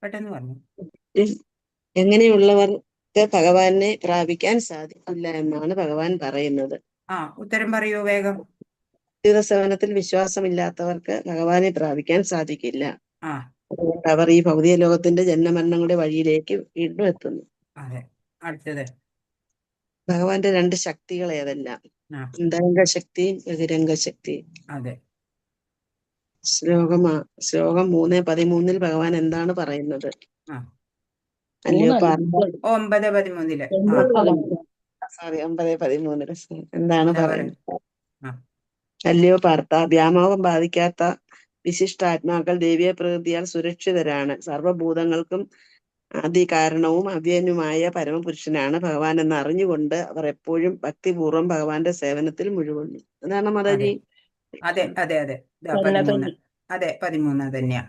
പെട്ടെന്ന് പറഞ്ഞു. എങ്ങനെയുള്ളവർക്ക് ഭഗവാനെ പ്രാപിക്കാൻ സാധിക്കില്ല എന്നാണ് ഭഗവാൻ പറയുന്നത്. ഉത്തരം പറയൂ വേഗം. സേവനത്തിൽ വിശ്വാസമില്ലാത്തവർക്ക് ഭഗവാനെ പ്രാപിക്കാൻ സാധിക്കില്ല. ആ അതുകൊണ്ട് അവർ ഈ ഭൗതിക ലോകത്തിന്റെ ജന്മമരണങ്ങളുടെ വഴിയിലേക്ക് വീണ്ടും എത്തുന്നു. അതെ. അടുത്തത് ഭഗവാന്റെ 2 ശക്തികൾ ഏതെല്ലാം? അന്തരംഗ ശക്തിയും ബഹിരംഗ ശക്തിയും. അതെ. ശ്ലോകം 3:13 ഭഗവാൻ എന്താണ് പറയുന്നത്? അല്ലയോ 9:13 സോറി 9:13 എന്താണ് പറയുന്നത്? ആ. അല്ലയോ പാർത്ഥ, വ്യാമോഹം ബാധിക്കാത്ത വിശിഷ്ടാത്മാക്കൾ ദൈവീയ പ്രകൃതിയാൽ സുരക്ഷിതരാണ്. സർവഭൂതങ്ങൾക്കും ആദി കാരണവും അവ്യനുമായ പരമപുരുഷനാണ് ഭഗവാൻ എന്ന് അറിഞ്ഞുകൊണ്ട് അവർ എപ്പോഴും ഭക്തിപൂർവ്വം ഭഗവാന്റെ സേവനത്തിൽ മുഴുകുന്നു. അതാണ് മാതാജി. അതെ അതെ അതെ. 13. അതെ 13 തന്നെയാ.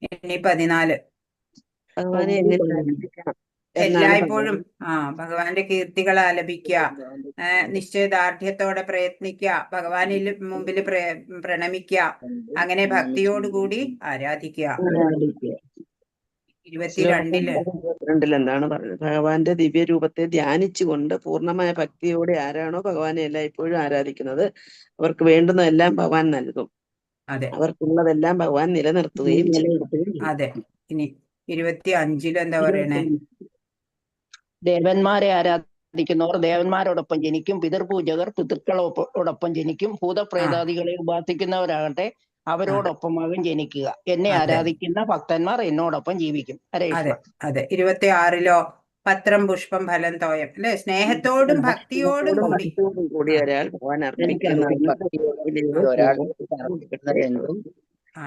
ഇനി 14. ഭഗവാനെ എങ്ങനെ ആരാധിക്കണം? എല്ലായ്പ്പോഴും ഭഗവാന്റെ കീർത്തികൾ ആലപിക്കുക, നിശ്ചയദാർഢ്യത്തോടെ പ്രയത്നിക്കുക, ഭഗവാനിൽ മുമ്പിൽ പ്രണമിക്കുക, അങ്ങനെ ഭക്തിയോടുകൂടി ആരാധിക്കുക. 22 എന്താണ് പറയുന്നത്? ഭഗവാന്റെ ദിവ്യരൂപത്തെ ധ്യാനിച്ചുകൊണ്ട് പൂർണ്ണമായ ഭക്തിയോടെ ആരാണോ ഭഗവാനെ എല്ലായ്പ്പോഴും ആരാധിക്കുന്നത് അവർക്ക് വേണ്ടുന്നതെല്ലാം ഭഗവാൻ നൽകും. അതെ. അവർക്കുള്ളതെല്ലാം ഭഗവാൻ നിലനിർത്തുകയും ചെയ്യും. അതെ. ഇനി 25 എന്താ പറയണേ? ദേവന്മാരെ ആരാധിക്കുന്നവർ ദേവന്മാരോടൊപ്പം ജനിക്കും. പിതൃപൂജകർ പിതൃക്കളോടൊപ്പം ജനിക്കും. ഭൂതപ്രേതാദികളെ ഉപാസിക്കുന്നവരാകട്ടെ അവരോടൊപ്പമാകും ജനിക്കുക. എന്നെ ആരാധിക്കുന്ന ഭക്തന്മാർ എന്നോടൊപ്പം ജീവിക്കും. അതെ അതെ. 26 പത്രം പുഷ്പം ഫലം തോയം അല്ലെ? സ്നേഹത്തോടും ഭക്തിയോടും കൂടി ഭക്തിയോടും കൂടി ആ. ഒരാൾ ഭഗവാൻ എനിക്ക് അർപ്പിക്കുന്ന അറിയാം. ഭക്തിയോടെ ഒരാൾ പൂവ് എന്തും ആ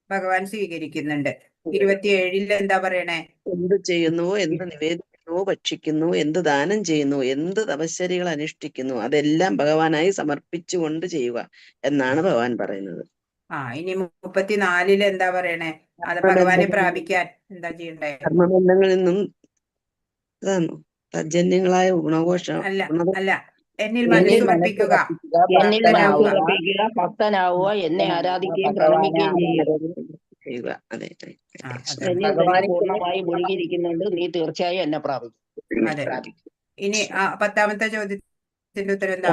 ഭഗവാൻ സ്വീകരിക്കുന്നുണ്ട്. 27 എന്താ പറയണേ? എന്ത് ചെയ്യുന്നുവോ, എന്ത് നിവേദിക്കുന്നുവോ, ഭക്ഷിക്കുന്നു, എന്ത് ദാനം ചെയ്യുന്നു, എന്ത് തപശ്ചര്യകൾ അനുഷ്ഠിക്കുന്നു, അതെല്ലാം ഭഗവാനായി സമർപ്പിച്ചുകൊണ്ട് ചെയ്യുക എന്നാണ് ഭഗവാൻ പറയുന്നത്. ഇനി 34 എന്താ പറയണേ? അത് ഭഗവാനെ പ്രാപിക്കാൻ എന്താ ചെയ്യണ്ടേ? കർമ്മബന്ധങ്ങളിൽ നിന്നും ഇതാണോ തജ്ജന്യങ്ങളായ അല്ല അല്ല എന്നിൽ എന്നിൽ മനസ്സുറപ്പിക്കുക, എന്നിൽ ഭക്തനാവുക. മനസ്സുറപ്പിക്കുക, ഭക്തനാവുക, എന്നെ ആരാധിക്കുകയും പ്രണമിക്കുകയും ചെയ്യുക. ചെയ്യുക. അതെ ആ, അതെ. എന്നിൽ തന്നെ പൂർണ്ണമായി മുഴുകിയിരിക്കുന്നുണ്ട്. നീ തീർച്ചയായും എന്നെ പ്രാപിക്കും. അതെ. ഇനി 10ാമത്തെ ചോദ്യത്തിന്റെ ഉത്തരം എന്താ?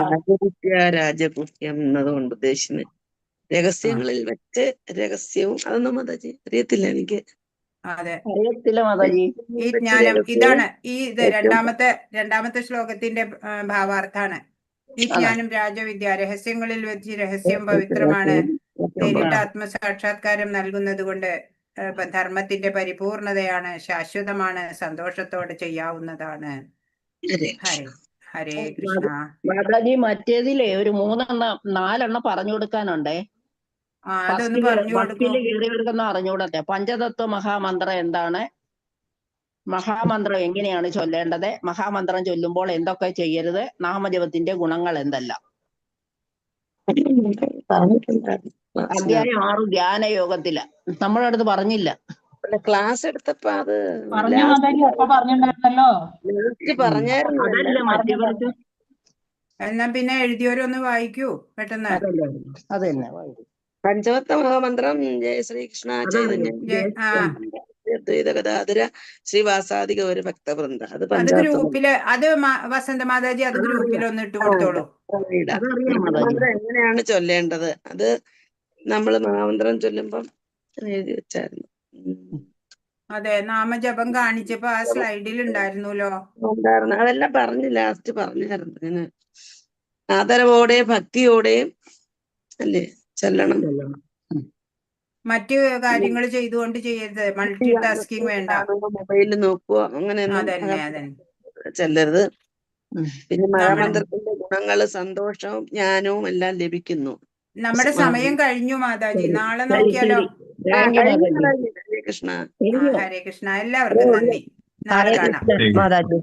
രാജകുഹ്യം എന്നതുകൊണ്ട് ഉദ്ദേശിക്കുന്നത് രഹസ്യങ്ങളിൽ വെച്ച് രഹസ്യവും. അതൊന്നും മാതാജി അറിയത്തില്ല എനിക്ക്. അതെ, അറിയത്തില്ല മാതാജി. ഈ ജ്ഞാനം ഇതാണ്. ഇത് രണ്ടാമത്തെ ശ്ലോകത്തിന്റെ ഭാവാർത്ഥാണ്. ഈ ജ്ഞാനം രാജവിദ്യ, രഹസ്യങ്ങളിൽ വെച്ച് രഹസ്യം പവിത്രമാണ്, നേരിട്ട് ആത്മസാക്ഷാത്കാരം നൽകുന്നത് കൊണ്ട് ധർമ്മത്തിന്റെ പരിപൂർണതയാണ്, ശാശ്വതമാണ്, സന്തോഷത്തോടെ ചെയ്യാവുന്നതാണ്. ഹരേ കൃഷ്ണ. മാതാജി മറ്റേതിലെ ഒരു 4 പറഞ്ഞു കൊടുക്കാനുണ്ടേ. അതൊന്ന് പറഞ്ഞു കൊടുക്കൂ. കയറിയവർക്കൊന്നും അറിഞ്ഞുകൂടത്തെ. പഞ്ചതത്വ മഹാമന്ത്രം എന്താണ്? മഹാമന്ത്രം എങ്ങനെയാണ് ചൊല്ലേണ്ടത്? മഹാമന്ത്രം ചൊല്ലുമ്പോൾ എന്തൊക്കെ ചെയ്യരുത്? നാമജപത്തിന്റെ ഗുണങ്ങൾ എന്തെല്ലാം? അധ്യായം 6 ധ്യാനയോഗത്തില. നമ്മുടെ അടുത്ത് പറഞ്ഞില്ല. ക്ലാസ് എടുത്തപ്പോ അത് പറഞ്ഞിട്ടുണ്ടായിരുന്നല്ലോ. പറഞ്ഞായിരുന്നു. അതല്ല മറ്റവർക്ക്. എന്നാ പിന്നെ എഴുതിയവരൊന്ന് വായിക്കൂ പെട്ടെന്ന്. അതന്നെ പഞ്ചവത്ത മഹാമന്ത്രം ജയ ശ്രീകൃഷ്ണ ചൈതന്യ ദ്വൈത ഗദാധര ശ്രീവാസാദി ഗൗര ഭക്തവൃന്ദ. അത് ഗ്രൂപ്പില് വസന്ത മാതാജി അത് ഗ്രൂപ്പിൽ ഒന്ന് ഇട്ട് കൊടുത്തോളൂ. മഹാമന്ത്രം എങ്ങനെയാണ് ചൊല്ലേണ്ടത് അത് നമ്മൾ മഹാമന്ത്രം ചൊല്ലുമ്പം എഴുതി വെച്ചായിരുന്നു. അതെ, നാമജപം കാണിച്ചപ്പോ ആ സ്ലൈഡിൽ ഉണ്ടായിരുന്നല്ലോ. അതെല്ലാം പറഞ്ഞു, ലാസ്റ്റ് പറഞ്ഞായിരുന്നു. അങ്ങനെ ആദരവോടെ ഭക്തിയോടെയും അല്ലേ ചെല്ലണം. മറ്റു കാര്യങ്ങൾ ചെയ്തുകൊണ്ട് ചെയ്യരുത്, മൾട്ടി ടാസ്കിങ് വേണ്ട. മൊബൈലിൽ നോക്കുക അങ്ങനെയൊന്നും ചെല്ലരുത്. പിന്നെ മഹാമന്ത്രത്തിന്റെ ഗുണങ്ങള് സന്തോഷവും ജ്ഞാനവും എല്ലാം ലഭിക്കുന്നു. നമ്മുടെ സമയം കഴിഞ്ഞു മാതാജി, നാളെ നോക്കിയാലോ? ഹരേ കൃഷ്ണ. ഹരേ കൃഷ്ണ. എല്ലാവർക്കും നന്ദി. നാളെ കാണാം. മാതാജി.